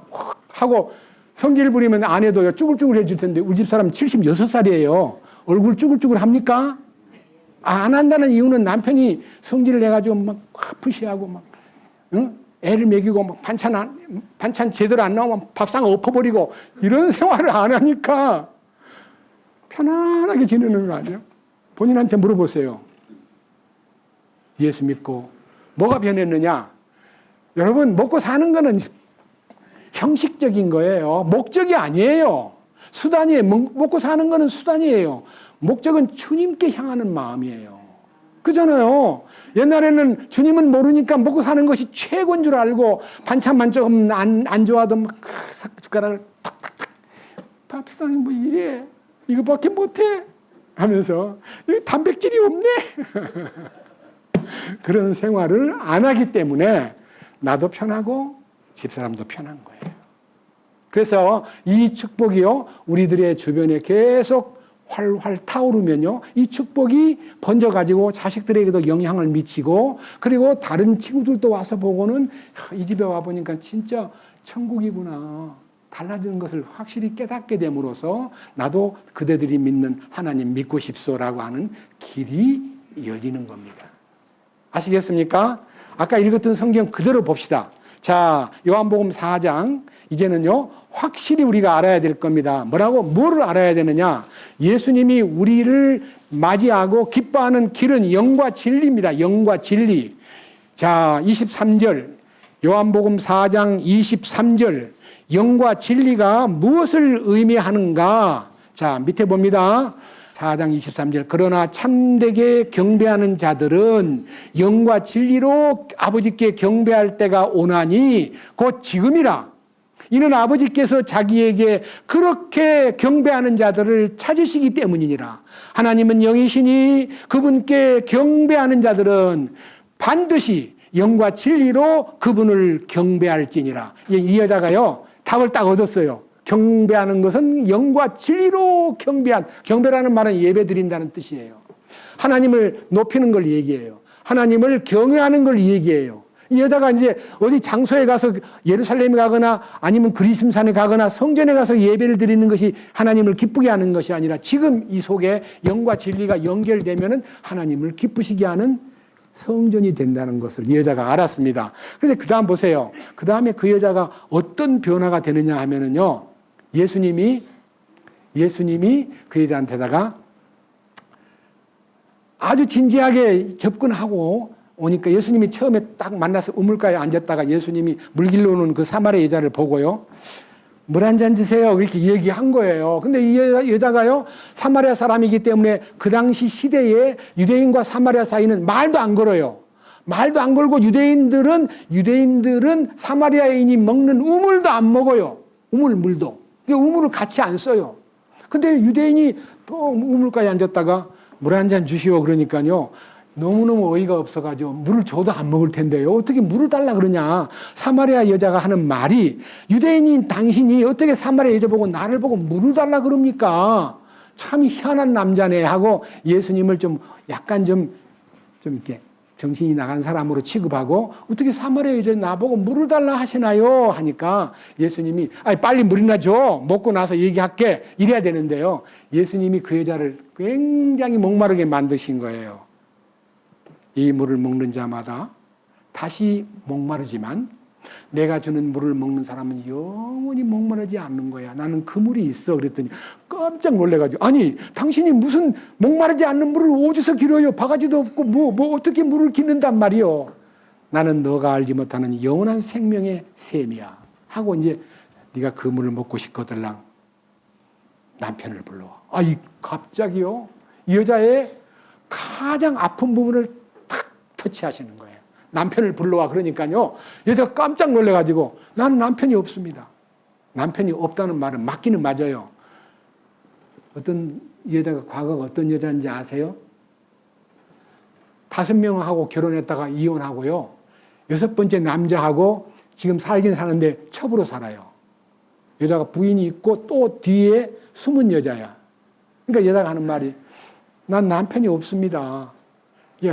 하고 성질 부리면 아내도요, 쭈글쭈글 해줄 텐데 우리 집 사람 76살이에요. 얼굴 쭈글쭈글 합니까? 안 한다는 이유는 남편이 성질을 내가지고 막 푸시하고 막, 응? 애를 먹이고 막 반찬 제대로 안 나오면 밥상 엎어버리고 이런 생활을 안 하니까 편안하게 지내는 거 아니에요? 본인한테 물어보세요. 예수 믿고 뭐가 변했느냐? 여러분, 먹고 사는 거는 형식적인 거예요. 목적이 아니에요. 수단이에요. 먹고 사는 거는 수단이에요. 목적은 주님께 향하는 마음이에요. 그잖아요. 옛날에는 주님은 모르니까 먹고 사는 것이 최고인 줄 알고 반찬만 조금 안 좋아도 막 숟가락을 탁탁탁, 밥상이 뭐 이래. 이거밖에 못해 하면서 단백질이 없네. 그런 생활을 안 하기 때문에 나도 편하고 집사람도 편한 거예요. 그래서 이 축복이요, 우리들의 주변에 계속 활활 타오르면요, 이 축복이 번져가지고 자식들에게도 영향을 미치고, 그리고 다른 친구들도 와서 보고는 이 집에 와보니까 진짜 천국이구나, 달라지는 것을 확실히 깨닫게 됨으로써 나도 그대들이 믿는 하나님 믿고 싶소라고 하는 길이 열리는 겁니다. 아시겠습니까? 아까 읽었던 성경 그대로 봅시다. 자, 요한복음 4장, 이제는요, 확실히 우리가 알아야 될 겁니다. 뭐를 알아야 되느냐? 예수님이 우리를 맞이하고 기뻐하는 길은 영과 진리입니다. 영과 진리. 자, 23절. 요한복음 4장 23절. 영과 진리가 무엇을 의미하는가? 자, 밑에 봅니다. 4장 23절. 그러나 참되게 경배하는 자들은 영과 진리로 아버지께 경배할 때가 오나니 곧 지금이라. 이는 아버지께서 자기에게 그렇게 경배하는 자들을 찾으시기 때문이니라. 하나님은 영이시니 그분께 경배하는 자들은 반드시 영과 진리로 그분을 경배할지니라. 이 여자가요, 답을 딱 얻었어요. 경배하는 것은 영과 진리로 경배라는 말은 예배 드린다는 뜻이에요. 하나님을 높이는 걸 얘기해요. 하나님을 경외하는 걸 얘기해요. 이 여자가 이제 어디 장소에 가서 예루살렘에 가거나 아니면 그리심산에 가거나 성전에 가서 예배를 드리는 것이 하나님을 기쁘게 하는 것이 아니라 지금 이 속에 영과 진리가 연결되면은 하나님을 기쁘시게 하는 성전이 된다는 것을 이 여자가 알았습니다. 그런데 그 다음 보세요. 그 다음에 그 여자가 어떤 변화가 되느냐 하면은요, 예수님이 그 여자한테다가 아주 진지하게 접근하고 오니까 예수님이 처음에 딱 만나서 우물가에 앉았다가 예수님이 물 길러 오는 그 사마리아 여자를 보고요, 물 한 잔 주세요, 그렇게 얘기한 거예요. 근데 이 여자가요, 사마리아 사람이기 때문에 그 당시 시대에 유대인과 사마리아 사이는 말도 안 걸어요. 말도 안 걸고 유대인들은 사마리아인이 먹는 우물도 안 먹어요. 물도. 우물을 같이 안 써요. 근데 유대인이 또 우물가에 앉았다가 물 한 잔 주시오 그러니까요, 너무너무 어이가 없어가지고 물을 줘도 안 먹을 텐데요, 어떻게 물을 달라 그러냐. 사마리아 여자가 하는 말이, 유대인인 당신이 어떻게 사마리아 여자 보고 나를 보고 물을 달라 그럽니까? 참 희한한 남자네 하고 예수님을 약간 이렇게 정신이 나간 사람으로 취급하고, 어떻게 사마리아 여자 나보고 물을 달라 하시나요? 하니까 예수님이 빨리 물이나 줘, 먹고 나서 얘기할게, 이래야 되는데요, 예수님이 그 여자를 굉장히 목마르게 만드신 거예요. 이 물을 먹는 자마다 다시 목마르지만 내가 주는 물을 먹는 사람은 영원히 목마르지 않는 거야. 나는 그 물이 있어. 그랬더니 깜짝 놀래가지고, 아니 당신이 무슨 목마르지 않는 물을 어디서 길어요? 바가지도 없고 뭐 어떻게 물을 기는단 말이요. 나는 너가 알지 못하는 영원한 생명의 샘이야 하고, 이제 네가 그 물을 먹고 싶거들랑 남편을 불러와. 갑자기요, 이 여자의 가장 아픈 부분을 터치하시는 거예요. 남편을 불러와 그러니까요, 여자가 깜짝 놀래가지고, 나는 남편이 없습니다. 남편이 없다는 말은 맞기는 맞아요. 어떤 여자가, 과거가 어떤 여자인지 아세요? 5명하고 결혼했다가 이혼하고요, 6번째 남자하고 지금 살긴 사는데 첩으로 살아요. 여자가 부인이 있고 또 뒤에 숨은 여자야. 그러니까 여자가 하는 말이, 난 남편이 없습니다.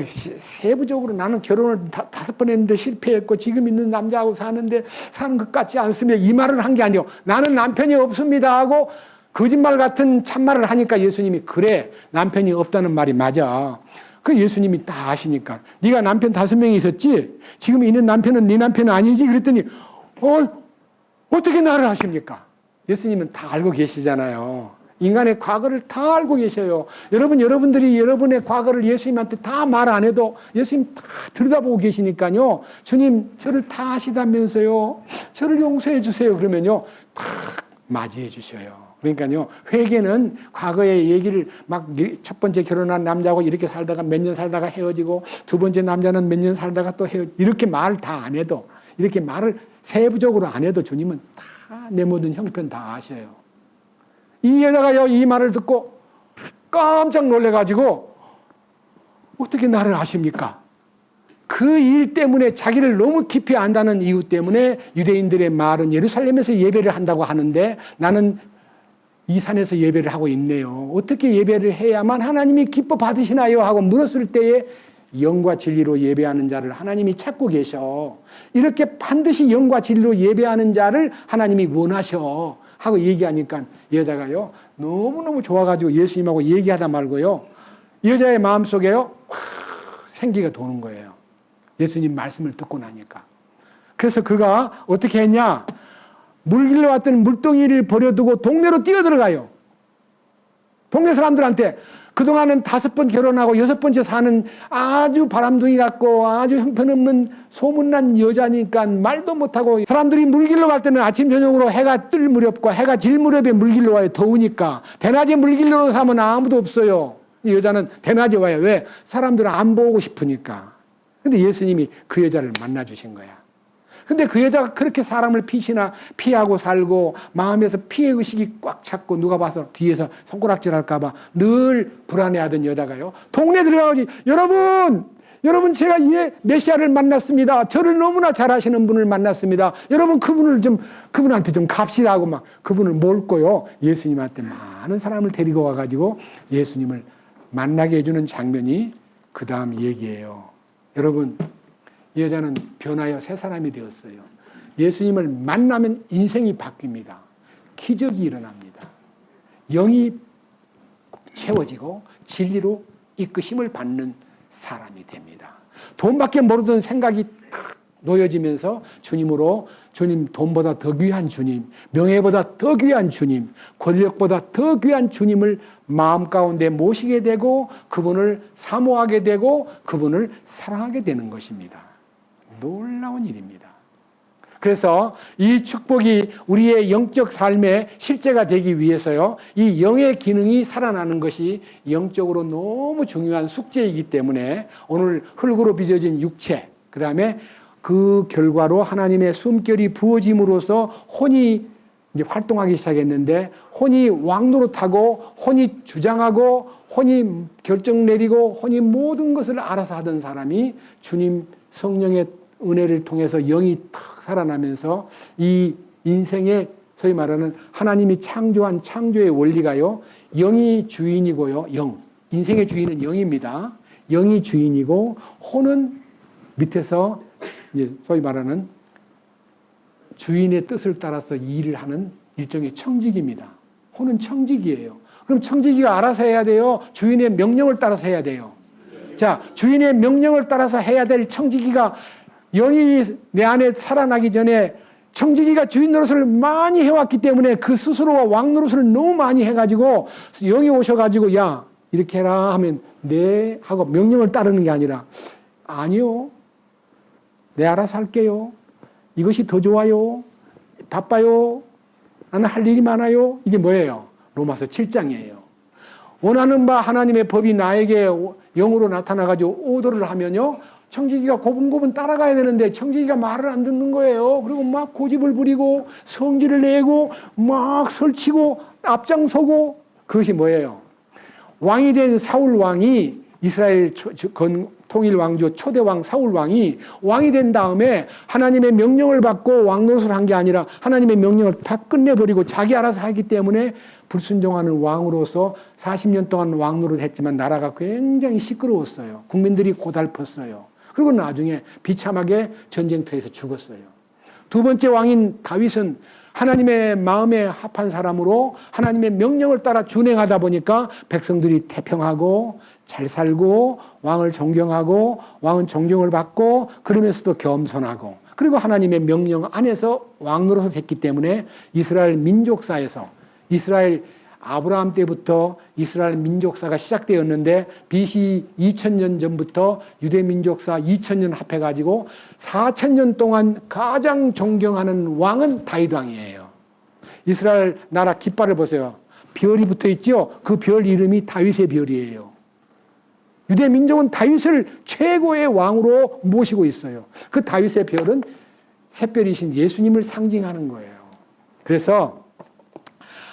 세부적으로 나는 결혼을 5번 했는데 실패했고 지금 있는 남자하고 사는 것 같지 않습니다, 이 말을 한 게 아니고, 나는 남편이 없습니다 하고 거짓말 같은 참말을 하니까 예수님이, 그래 남편이 없다는 말이 맞아. 그 예수님이 다 아시니까, 네가 남편 5명이 있었지? 지금 있는 남편은 네 남편은 아니지? 그랬더니 어떻게 나를 아십니까? 예수님은 다 알고 계시잖아요. 인간의 과거를 다 알고 계셔요. 여러분들이 여러분의 과거를 예수님한테 다 말 안 해도 예수님 다 들여다보고 계시니까요, 주님 저를 다 아시다면서요, 저를 용서해 주세요 그러면요 다 맞이해 주셔요. 그러니까요, 회개는 과거의 얘기를 첫 번째 결혼한 남자하고 이렇게 살다가 몇 년 살다가 헤어지고, 두 번째 남자는 몇 년 살다가 또 이렇게 말을 다 안 해도, 이렇게 말을 세부적으로 안 해도 주님은 다 내 모든 형편 다 아셔요. 이 여자가요, 이 말을 듣고 깜짝 놀래가지고 어떻게 나를 아십니까? 그 일 때문에 자기를 너무 깊이 안다는 이유 때문에 유대인들의 말은 예루살렘에서 예배를 한다고 하는데 나는 이 산에서 예배를 하고 있네요. 어떻게 예배를 해야만 하나님이 기뻐 받으시나요? 하고 물었을 때에 영과 진리로 예배하는 자를 하나님이 찾고 계셔. 이렇게 반드시 영과 진리로 예배하는 자를 하나님이 원하셔. 하고 얘기하니까 여자가요, 너무너무 좋아가지고 예수님하고 얘기하다 말고요, 여자의 마음속에요, 생기가 도는 거예요. 예수님 말씀을 듣고 나니까. 그래서 그가 어떻게 했냐? 물길로 왔던 물동이를 버려두고 동네로 뛰어들어가요. 동네 사람들한테 그동안은 5번 결혼하고 6번째 사는 아주 바람둥이 같고 아주 형편없는 소문난 여자니까 말도 못하고, 사람들이 물길로 갈 때는 아침 저녁으로 해가 뜰 무렵과 해가 질 무렵에 물길로 와요. 더우니까. 대낮에 물길로 사면 아무도 없어요. 이 여자는 대낮에 와요. 왜? 사람들은 안 보고 싶으니까. 근데 예수님이 그 여자를 만나 주신 거야. 근데 그 여자가 그렇게 사람을 피하고 살고 마음에서 피해 의식이 꽉 찼고 누가 봐서 뒤에서 손가락질 할까봐 늘 불안해하던 여자가요, 동네 들어가지, 여러분 제가 메시아를 만났습니다. 저를 너무나 잘하시는 분을 만났습니다. 여러분 그분한테 좀 갑시다 하고 막 그분을 몰고요, 예수님한테 많은 사람을 데리고 와가지고 예수님을 만나게 해주는 장면이 그 다음 얘기예요. 여러분, 이 여자는 변하여 새 사람이 되었어요. 예수님을 만나면 인생이 바뀝니다. 기적이 일어납니다. 영이 채워지고 진리로 이끄심을 받는 사람이 됩니다. 돈밖에 모르던 생각이 탁 놓여지면서 주님, 돈보다 더 귀한 주님, 명예보다 더 귀한 주님, 권력보다 더 귀한 주님을 마음 가운데 모시게 되고 그분을 사모하게 되고 그분을 사랑하게 되는 것입니다. 놀라운 일입니다. 그래서 이 축복이 우리의 영적 삶의 실제가 되기 위해서요, 이 영의 기능이 살아나는 것이 영적으로 너무 중요한 숙제이기 때문에 오늘 흙으로 빚어진 육체, 그 다음에 그 결과로 하나님의 숨결이 부어짐으로써 혼이 이제 활동하기 시작했는데, 혼이 왕노릇하고 혼이 주장하고 혼이 결정 내리고 혼이 모든 것을 알아서 하던 사람이 주님 성령의 은혜를 통해서 영이 탁 살아나면서 이 인생의 소위 말하는 하나님이 창조한 창조의 원리가요, 영이 주인이고요, 인생의 주인은 영입니다. 영이 주인이고 혼은 밑에서 이제 소위 말하는 주인의 뜻을 따라서 일을 하는 일종의 청지기입니다. 혼은 청지기예요. 그럼 청지기가 알아서 해야 돼요? 주인의 명령을 따라서 해야 돼요? 자, 주인의 명령을 따라서 해야 될 청지기가, 영이 내 안에 살아나기 전에 청지기가 주인 노릇을 많이 해왔기 때문에 그 스스로가 왕 노릇을 너무 많이 해가지고 영이 오셔가지고 야 이렇게 해라 하면 네 하고 명령을 따르는 게 아니라 아니요, 내 알아서 할게요, 이것이 더 좋아요, 바빠요, 나는 할 일이 많아요. 이게 뭐예요? 로마서 7장이에요. 원하는 바 하나님의 법이 나에게 영으로 나타나가지고 오더를 하면요, 청지기가 고분고분 따라가야 되는데 청지기가 말을 안 듣는 거예요. 그리고 막 고집을 부리고 성질을 내고 막 설치고 앞장서고. 그것이 뭐예요? 왕이 된 사울 왕이, 이스라엘 통일 왕조 초대왕 사울 왕이 왕이 된 다음에 하나님의 명령을 받고 왕노릇을 한 게 아니라 하나님의 명령을 다 끝내버리고 자기 알아서 하기 때문에 불순종하는 왕으로서 40년 동안 왕노릇 했지만 나라가 굉장히 시끄러웠어요. 국민들이 고달팠어요. 그리고 나중에 비참하게 전쟁터에서 죽었어요. 두 번째 왕인 다윗은 하나님의 마음에 합한 사람으로 하나님의 명령을 따라 준행하다 보니까 백성들이 태평하고 잘 살고 왕을 존경하고 왕은 존경을 받고 그러면서도 겸손하고, 그리고 하나님의 명령 안에서 왕으로서 됐기 때문에 이스라엘 민족사에서, 이스라엘 아브라함 때부터 이스라엘 민족사가 시작되었는데 BC 2000년 전부터 유대 민족사 2000년 합해가지고 4000년 동안 가장 존경하는 왕은 다윗 왕이에요. 이스라엘 나라 깃발을 보세요. 별이 붙어 있죠? 그 별 이름이 다윗의 별이에요. 유대 민족은 다윗을 최고의 왕으로 모시고 있어요. 그 다윗의 별은 샛별이신 예수님을 상징하는 거예요. 그래서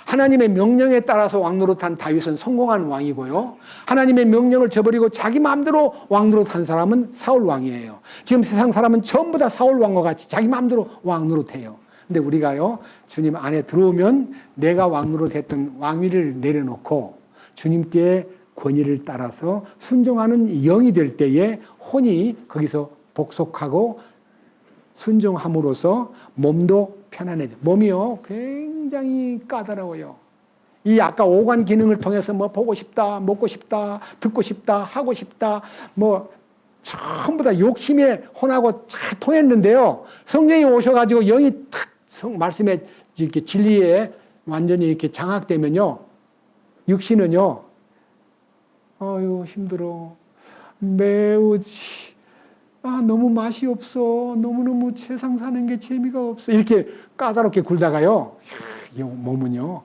하나님의 명령에 따라서 왕노릇한 다윗은 성공한 왕이고요. 하나님의 명령을 저버리고 자기 마음대로 왕노릇한 사람은 사울 왕이에요. 지금 세상 사람은 전부 다 사울 왕과 같이 자기 마음대로 왕노릇해요. 근데 우리가요, 주님 안에 들어오면 내가 왕노릇했던 왕위를 내려놓고 주님께 권위를 따라서 순종하는 영이 될 때에 혼이 거기서 복속하고 순종함으로써 몸도 편안해져. 몸이요, 굉장히 까다로워요. 이 아까 오관 기능을 통해서 뭐 보고 싶다, 먹고 싶다, 듣고 싶다, 하고 싶다, 뭐 전부 다 욕심에 혼하고 잘 통했는데요. 성령이 오셔가지고 영이 탁 말씀에 이렇게 진리에 완전히 이렇게 장악되면요, 육신은요, 아유 힘들어, 매우 너무 맛이 없어, 너무너무 세상 사는 게 재미가 없어, 이렇게 까다롭게 굴다가요, 이 몸은요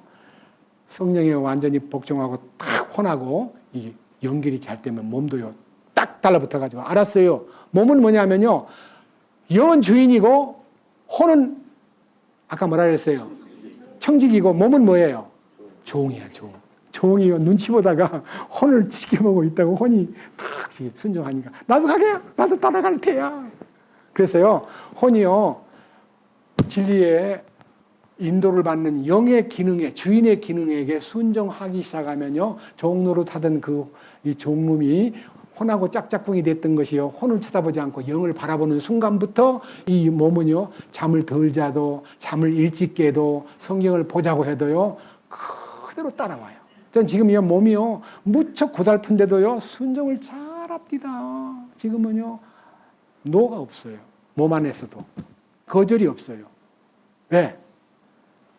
성령에 완전히 복종하고 탁 혼하고 이 연결이 잘 되면 몸도요 딱 달라붙어가지고, 알았어요. 몸은 뭐냐면요, 영은 주인이고 혼은 아까 뭐라 그랬어요? 청직이고, 몸은 뭐예요? 종이야, 종. 종이요, 눈치 보다가 혼을 지켜보고 있다고 혼이 탁 순종하니까 나도 가게, 나도 따라갈 테야. 그래서요, 혼이요 진리의 인도를 받는 영의 기능에, 주인의 기능에게 순종하기 시작하면요, 종노릇하던 이 종놈이 혼하고 짝짝꿍이 됐던 것이요, 혼을 쳐다보지 않고 영을 바라보는 순간부터 이 몸은요, 잠을 덜 자도, 잠을 일찍 깨도, 성경을 보자고 해도요 그대로 따라와요. 전 지금 이 몸이요 무척 고달픈데도요 순종을 잘합니다. 지금은요 노가 없어요. 몸 안에서도 거절이 없어요. 왜?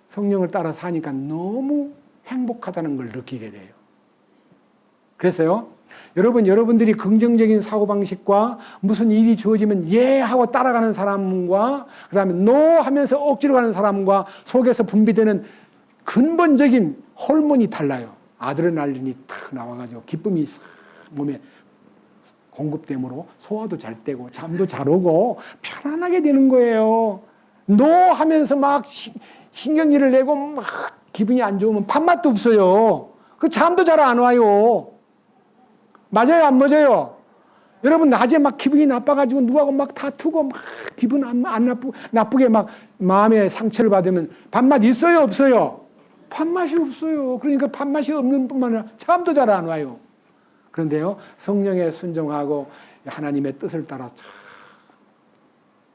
성령을 따라 사니까 너무 행복하다는 걸 느끼게 돼요. 그래서요, 여러분들이 긍정적인 사고방식과 무슨 일이 주어지면 예 하고 따라가는 사람과, 그 다음에 노 하면서 억지로 가는 사람과 속에서 분비되는 근본적인 호르몬이 달라요. 아드레날린이 탁 나와가지고 기쁨이 몸에 공급됨으로 소화도 잘 되고 잠도 잘 오고 편안하게 되는 거예요. 노 하면서 막 신경질을 내고 막 기분이 안 좋으면 밥맛도 없어요. 그 잠도 잘 안 와요. 맞아요, 안 맞아요? 여러분, 낮에 막 기분이 나빠가지고 누구하고 막 다투고 막 기분 나쁘게 막 마음에 상처를 받으면 밥맛 있어요, 없어요? 밥맛이 없어요. 그러니까 밥맛이 없는 뿐만 아니라 잠도 잘 안 와요. 그런데요, 성령에 순종하고 하나님의 뜻을 따라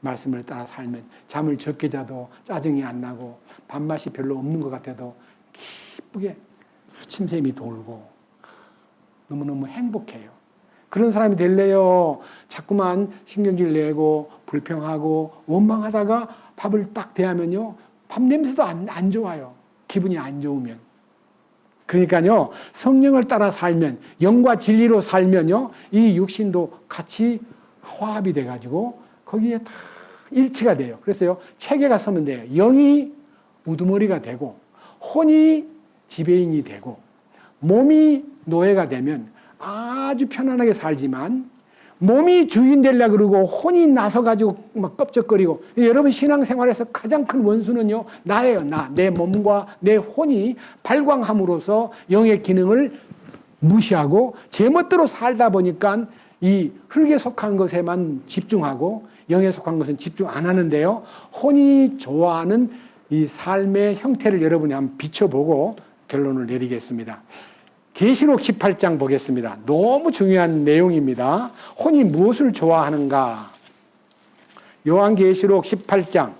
말씀을 따라 살면 잠을 적게 자도 짜증이 안 나고 밥맛이 별로 없는 것 같아도 기쁘게 침샘이 돌고 너무너무 행복해요. 그런 사람이 될래요? 자꾸만 신경질 내고 불평하고 원망하다가 밥을 딱 대하면요, 밥 냄새도 안 좋아요. 기분이 안 좋으면. 그러니까요, 성령을 따라 살면, 영과 진리로 살면요, 이 육신도 같이 화합이 돼가지고 거기에 다 일치가 돼요. 그래서요, 체계가 서면 돼요. 영이 우두머리가 되고 혼이 지배인이 되고 몸이 노예가 되면 아주 편안하게 살지만, 몸이 주인 되려고 그러고 혼이 나서가지고 막 껍적거리고. 여러분 신앙생활에서 가장 큰 원수는요, 나예요. 내 몸과 내 혼이 발광함으로써 영의 기능을 무시하고 제멋대로 살다 보니까 이 흙에 속한 것에만 집중하고 영에 속한 것은 집중 안 하는데요, 혼이 좋아하는 이 삶의 형태를 여러분이 한번 비춰보고 결론을 내리겠습니다. 계시록 18장 보겠습니다. 너무 중요한 내용입니다. 혼이 무엇을 좋아하는가? 요한계시록 18장.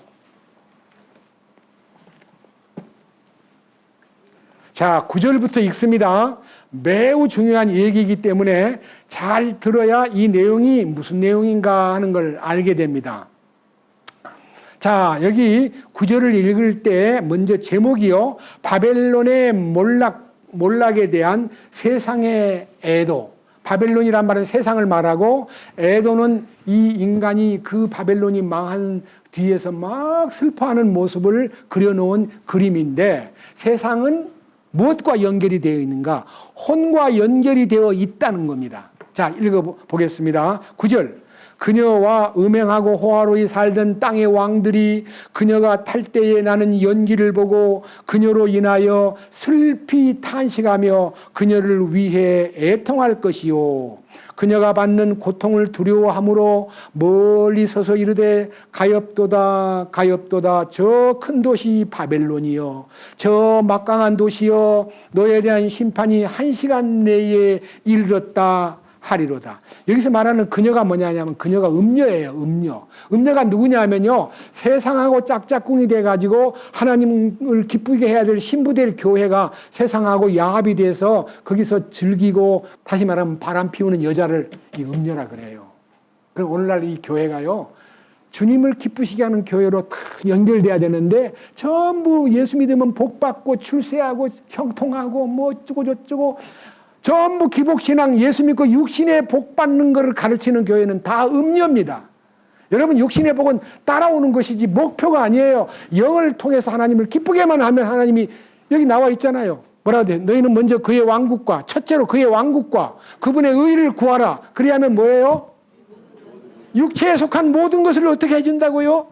자, 9절부터 읽습니다. 매우 중요한 얘기이기 때문에 잘 들어야 이 내용이 무슨 내용인가 하는 걸 알게 됩니다. 자, 여기 9절을 읽을 때 먼저 제목이요, 바벨론의 몰락에 대한 세상의 애도. 바벨론이란 말은 세상을 말하고, 애도는 이 인간이 그 바벨론이 망한 뒤에서 막 슬퍼하는 모습을 그려놓은 그림인데, 세상은 무엇과 연결이 되어 있는가? 혼과 연결이 되어 있다는 겁니다. 자, 읽어보겠습니다. 9절. 그녀와 음행하고 호화로이 살던 땅의 왕들이 그녀가 탈 때에 나는 연기를 보고 그녀로 인하여 슬피 탄식하며 그녀를 위해 애통할 것이요. 그녀가 받는 고통을 두려워함으로 멀리 서서 이르되 가엾도다 가엾도다 저 큰 도시 바벨론이여 저 막강한 도시여 너에 대한 심판이 1시간 내에 이르렀다 하리로다. 여기서 말하는 그녀가 뭐냐면 그녀가 음녀예요. 음녀가 누구냐면요, 세상하고 짝짝꿍이 돼가지고 하나님을 기쁘게 해야 될 신부될 교회가 세상하고 야합이 돼서 거기서 즐기고, 다시 말하면 바람 피우는 여자를 이 음녀라 그래요. 그럼 오늘날 이 교회가요, 주님을 기쁘시게 하는 교회로 다 연결돼야 되는데 전부 예수 믿으면 복 받고 출세하고 형통하고 뭐 어쩌고 저쩌고 전부 기복신앙, 예수 믿고 육신의 복 받는 것을 가르치는 교회는 다 음녀입니다. 여러분, 육신의 복은 따라오는 것이지 목표가 아니에요. 영을 통해서 하나님을 기쁘게만 하면 하나님이 여기 나와 있잖아요. 뭐라고 돼? 너희는 먼저 그의 왕국과, 첫째로 그의 왕국과 그분의 의를 구하라. 그리하면 뭐예요? 육체에 속한 모든 것을 어떻게 해준다고요?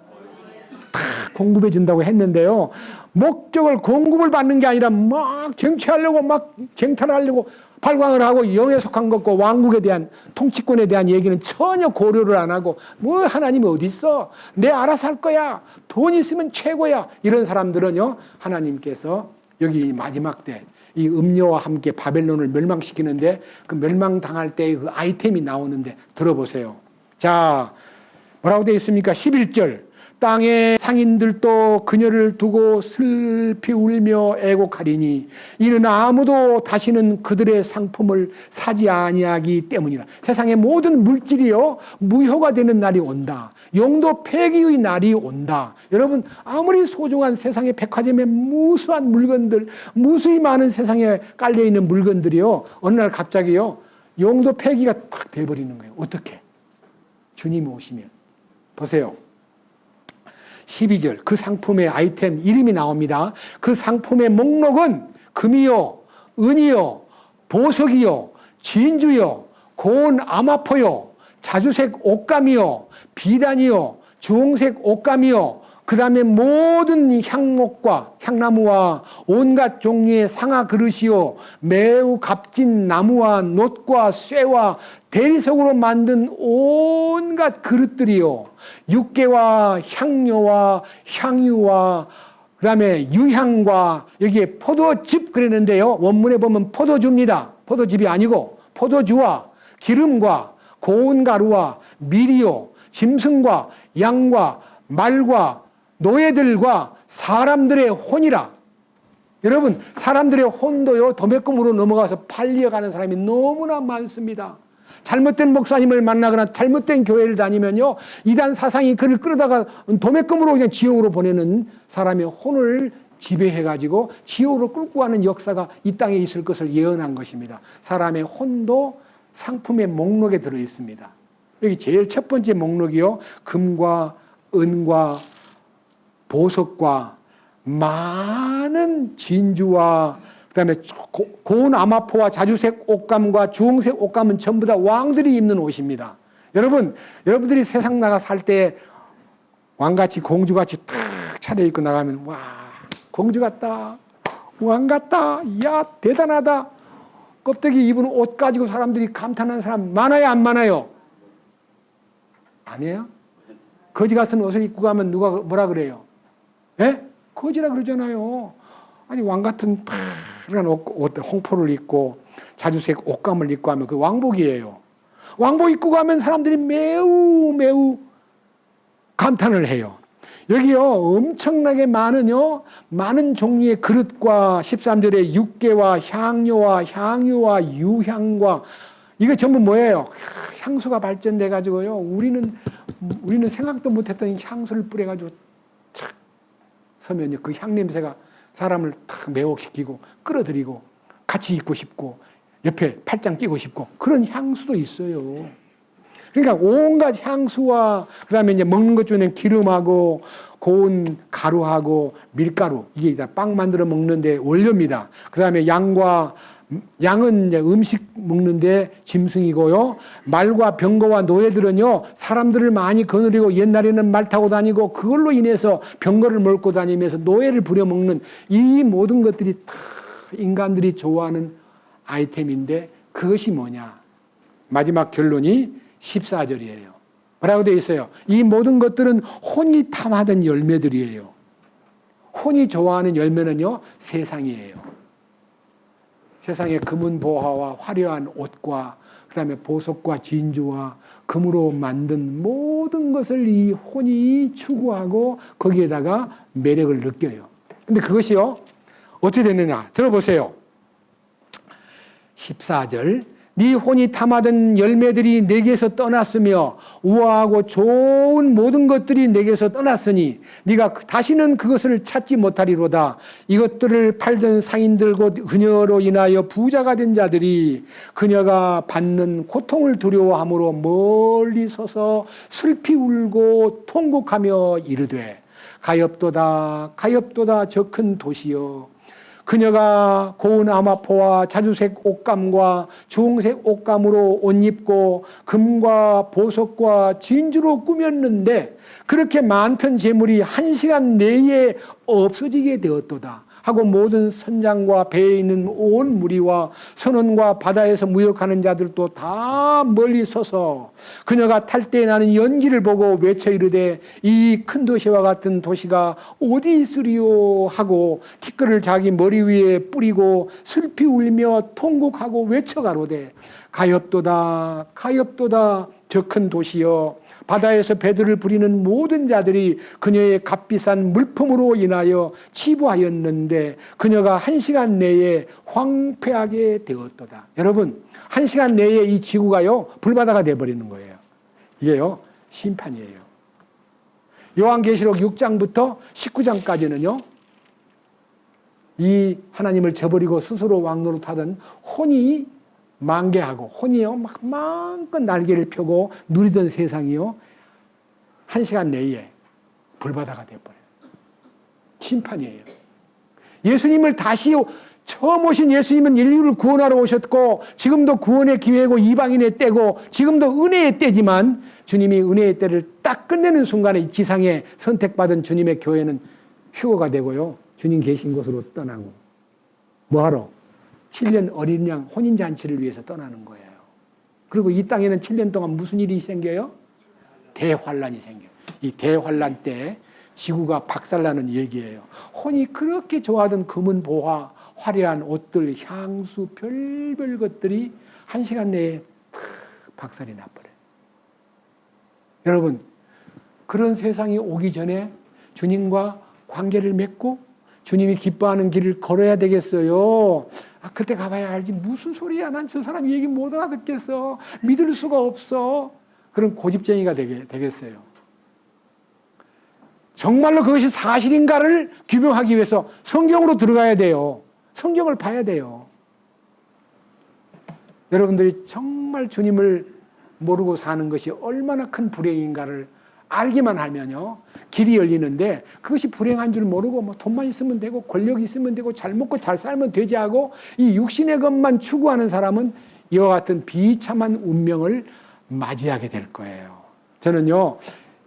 다 공급해 준다고 했는데요, 목적을 공급을 받는 게 아니라 막 쟁취하려고 막 쟁탈하려고 발광을 하고 영에 속한 것과 왕국에 대한, 통치권에 대한 얘기는 전혀 고려를 안 하고 뭐 하나님이 어디 있어? 내 알아서 할 거야. 돈 있으면 최고야. 이런 사람들은요, 하나님께서 여기 마지막 때 이 음녀와 함께 바벨론을 멸망시키는데 그 멸망당할 때의 그 아이템이 나오는데 들어보세요. 자, 뭐라고 되어 있습니까? 11절. 땅의 상인들도 그녀를 두고 슬피 울며 애곡하리니 이는 아무도 다시는 그들의 상품을 사지 아니하기 때문이라. 세상의 모든 물질이요, 무효가 되는 날이 온다. 용도 폐기의 날이 온다. 여러분, 아무리 소중한 세상의 백화점에 무수한 물건들, 무수히 많은 세상에 깔려있는 물건들이요, 어느 날 갑자기요, 용도 폐기가 탁 돼버리는 거예요. 어떻게? 주님이 오시면. 보세요. 12절, 그 상품의 아이템 이름이 나옵니다. 그 상품의 목록은 금이요, 은이요, 보석이요, 진주요, 고운 암화포요, 자주색 옷감이요, 비단이요, 주홍색 옷감이요, 그 다음에 모든 향목과 향나무와 온갖 종류의 상아 그릇이요, 매우 값진 나무와 놋과 쇠와 대리석으로 만든 온갖 그릇들이요, 육개와 향료와 향유와 그 다음에 유향과, 여기에 포도즙 그랬는데요, 원문에 보면 포도주입니다. 포도즙이 아니고 포도주와 기름과 고운 가루와 밀이요, 짐승과 양과 말과 노예들과 사람들의 혼이라. 여러분, 사람들의 혼도요, 도매금으로 넘어가서 팔려가는 사람이 너무나 많습니다. 잘못된 목사님을 만나거나 잘못된 교회를 다니면요, 이단 사상이 그를 끌어다가 도매금으로 그냥 지옥으로 보내는 사람의 혼을 지배해가지고 지옥으로 끌고 가는 역사가 이 땅에 있을 것을 예언한 것입니다. 사람의 혼도 상품의 목록에 들어있습니다. 여기 제일 첫 번째 목록이요, 금과 은과 보석과 많은 진주와 그다음에 고운 암화포와 자주색 옷감과 주홍색 옷감은 전부 다 왕들이 입는 옷입니다. 여러분, 여러분들이 세상 나가 살 때 왕같이 공주같이 탁 차려입고 나가면 와, 공주 같다, 왕 같다, 야 대단하다, 껍데기 입은 옷 가지고 사람들이 감탄하는 사람 많아요, 안 많아요? 아니에요? 거지 같은 옷을 입고 가면 누가 뭐라 그래요? 예? 거지라 그러잖아요. 아니, 왕 같은 파란 옷, 홍포를 입고 자주색 옷감을 입고 하면 그 왕복이에요. 왕복 입고 가면 사람들이 매우 감탄을 해요. 여기요, 엄청나게 많은 종류의 그릇과 13절에 육개와 향료와 향유와 유향과, 이게 전부 뭐예요? 향수가 발전돼 가지고요, 우리는 생각도 못했던 향수를 뿌려가지고 착 서면 그 향냄새가 사람을 탁 매혹시키고 끌어들이고 같이 있고 싶고 옆에 팔짱 끼고 싶고, 그런 향수도 있어요. 그러니까 온갖 향수와 그다음에 이제 먹는 것 중에는 기름하고 고운 가루하고 밀가루, 이게 다 빵 만들어 먹는데 원료입니다. 그다음에 양과 양은 이제 음식 먹는데 짐승이고요. 말과 병거와 노예들은요, 사람들을 많이 거느리고 옛날에는 말 타고 다니고 그걸로 인해서 병거를 몰고 다니면서 노예를 부려먹는 이 모든 것들이 다 인간들이 좋아하는 아이템인데 그것이 뭐냐? 마지막 결론이 14절이에요. 뭐라고 되어 있어요? 이 모든 것들은 혼이 탐하던 열매들이에요. 혼이 좋아하는 열매는요, 세상이에요. 세상의 금은 보화와 화려한 옷과 그다음에 보석과 진주와 금으로 만든 모든 것을 이 혼이 추구하고 거기에다가 매력을 느껴요. 근데 그것이요, 어떻게 되느냐? 들어보세요. 14절. 네 혼이 탐하던 열매들이 내게서 떠났으며 우아하고 좋은 모든 것들이 내게서 떠났으니 네가 다시는 그것을 찾지 못하리로다. 이것들을 팔던 상인들 곧 그녀로 인하여 부자가 된 자들이 그녀가 받는 고통을 두려워함으로 멀리 서서 슬피 울고 통곡하며 이르되 가엾도다 가엾도다 저 큰 도시여. 그녀가 고운 아마포와 자주색 옷감과 주홍색 옷감으로 옷 입고 금과 보석과 진주로 꾸몄는데 그렇게 많던 재물이 1시간 내에 없어지게 되었도다 하고 모든 선장과 배에 있는 온 무리와 선원과 바다에서 무역하는 자들도 다 멀리 서서 그녀가 탈 때 나는 연기를 보고 외쳐 이르되 이 큰 도시와 같은 도시가 어디 있으리요 하고 티끌을 자기 머리 위에 뿌리고 슬피 울며 통곡하고 외쳐 가로되 가엾도다 가엾도다 저 큰 도시여. 바다에서 배들을 부리는 모든 자들이 그녀의 값비싼 물품으로 인하여 치부하였는데 그녀가 1시간 내에 황폐하게 되었도다. 여러분, 1시간 내에 이 지구가요, 불바다가 되어버리는 거예요. 이게요, 심판이에요. 요한계시록 6장부터 19장까지는요, 이 하나님을 저버리고 스스로 왕노릇하던 혼이 만개하고 혼이요 막 마음껏 날개를 펴고 누리던 세상이요 1시간 내에 불바다가 되어버려요. 심판이에요. 예수님을 다시 처음 오신 예수님은 인류를 구원하러 오셨고 지금도 구원의 기회고 이방인의 때고 지금도 은혜의 때지만 주님이 은혜의 때를 딱 끝내는 순간에 이 지상에 선택받은 주님의 교회는 휴거가 되고요. 주님 계신 곳으로 떠나고 뭐하러? 7년 어린 양 혼인잔치를 위해서 떠나는 거예요. 그리고 이 땅에는 7년 동안 무슨 일이 생겨요? 대환란이 생겨요. 이 대환란 때 지구가 박살나는 얘기예요. 혼이 그렇게 좋아하던 금은 보화, 화려한 옷들, 향수, 별별 것들이 1시간 내에 탁 박살이 나버려요. 여러분, 그런 세상이 오기 전에 주님과 관계를 맺고 주님이 기뻐하는 길을 걸어야 되겠어요. 그때 가봐야 알지. 무슨 소리야. 난 저 사람 얘기 못 알아듣겠어. 믿을 수가 없어. 그런 고집쟁이가 되겠어요. 정말로 그것이 사실인가를 규명하기 위해서 성경으로 들어가야 돼요. 성경을 봐야 돼요. 여러분들이 정말 주님을 모르고 사는 것이 얼마나 큰 불행인가를 알기만 하면요. 길이 열리는데 그것이 불행한 줄 모르고 뭐 돈만 있으면 되고 권력이 있으면 되고 잘 먹고 잘 살면 되지 하고 이 육신의 것만 추구하는 사람은 이와 같은 비참한 운명을 맞이하게 될 거예요. 저는요.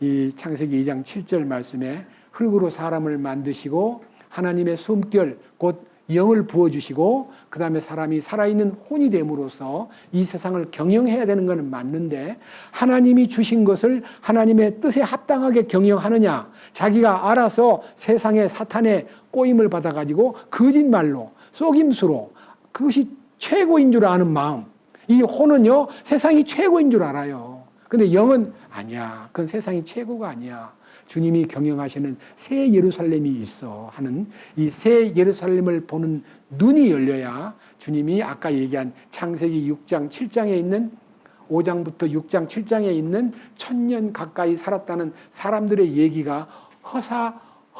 이 창세기 2장 7절 말씀에 흙으로 사람을 만드시고 하나님의 숨결 곧 영을 부어주시고 그 다음에 사람이 살아있는 혼이 됨으로써 이 세상을 경영해야 되는 것은 맞는데 하나님이 주신 것을 하나님의 뜻에 합당하게 경영하느냐 자기가 알아서 세상의 사탄의 꼬임을 받아가지고 거짓말로 속임수로 그것이 최고인 줄 아는 마음 이 혼은요 세상이 최고인 줄 알아요. 근데 영은 아니야. 그건 세상이 최고가 아니야. 주님이 경영하시는 새 예루살렘이 있어 하는 이 새 예루살렘을 보는 눈이 열려야 주님이 아까 얘기한 창세기 6장 7장에 있는 5장부터 6장 7장에 있는 1000년 가까이 살았다는 사람들의 얘기가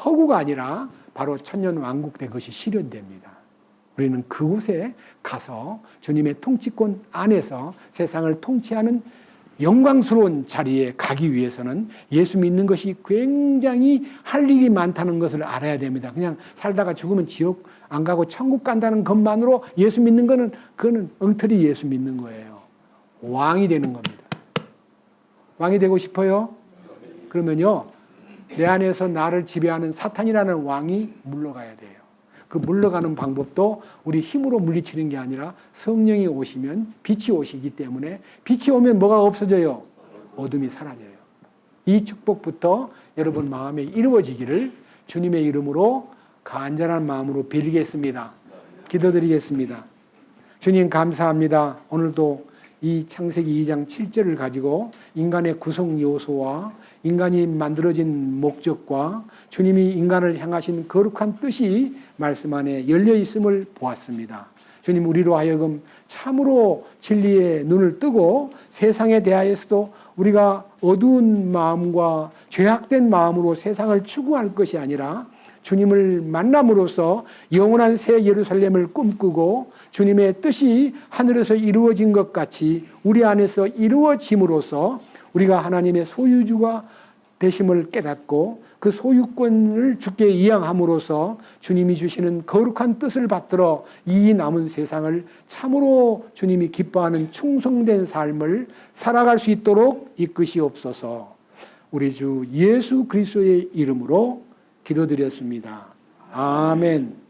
허구가 아니라 바로 천년 왕국 된 것이 실현됩니다. 우리는 그곳에 가서 주님의 통치권 안에서 세상을 통치하는 영광스러운 자리에 가기 위해서는 예수 믿는 것이 굉장히 할 일이 많다는 것을 알아야 됩니다. 그냥 살다가 죽으면 지옥 안 가고 천국 간다는 것만으로 예수 믿는 거는 그거는 엉터리 예수 믿는 거예요. 왕이 되는 겁니다. 왕이 되고 싶어요? 그러면요, 내 안에서 나를 지배하는 사탄이라는 왕이 물러가야 돼요. 그 물러가는 방법도 우리 힘으로 물리치는 게 아니라 성령이 오시면 빛이 오시기 때문에, 빛이 오면 뭐가 없어져요? 어둠이 사라져요. 이 축복부터 여러분 마음에 이루어지기를 주님의 이름으로 간절한 마음으로 빌겠습니다. 기도드리겠습니다. 주님 감사합니다. 오늘도 이 창세기 2장 7절을 가지고 인간의 구성 요소와 인간이 만들어진 목적과 주님이 인간을 향하신 거룩한 뜻이 말씀 안에 열려 있음을 보았습니다. 주님, 우리로 하여금 참으로 진리의 눈을 뜨고 세상에 대하여서도 우리가 어두운 마음과 죄악된 마음으로 세상을 추구할 것이 아니라 주님을 만남으로써 영원한 새 예루살렘을 꿈꾸고 주님의 뜻이 하늘에서 이루어진 것 같이 우리 안에서 이루어짐으로써 우리가 하나님의 소유주가 되심을 깨닫고 그 소유권을 주께 이양함으로써 주님이 주시는 거룩한 뜻을 받들어 이 남은 세상을 참으로 주님이 기뻐하는 충성된 삶을 살아갈 수 있도록 이끄시옵소서. 우리 주 예수 그리스도의 이름으로 기도드렸습니다. 아멘.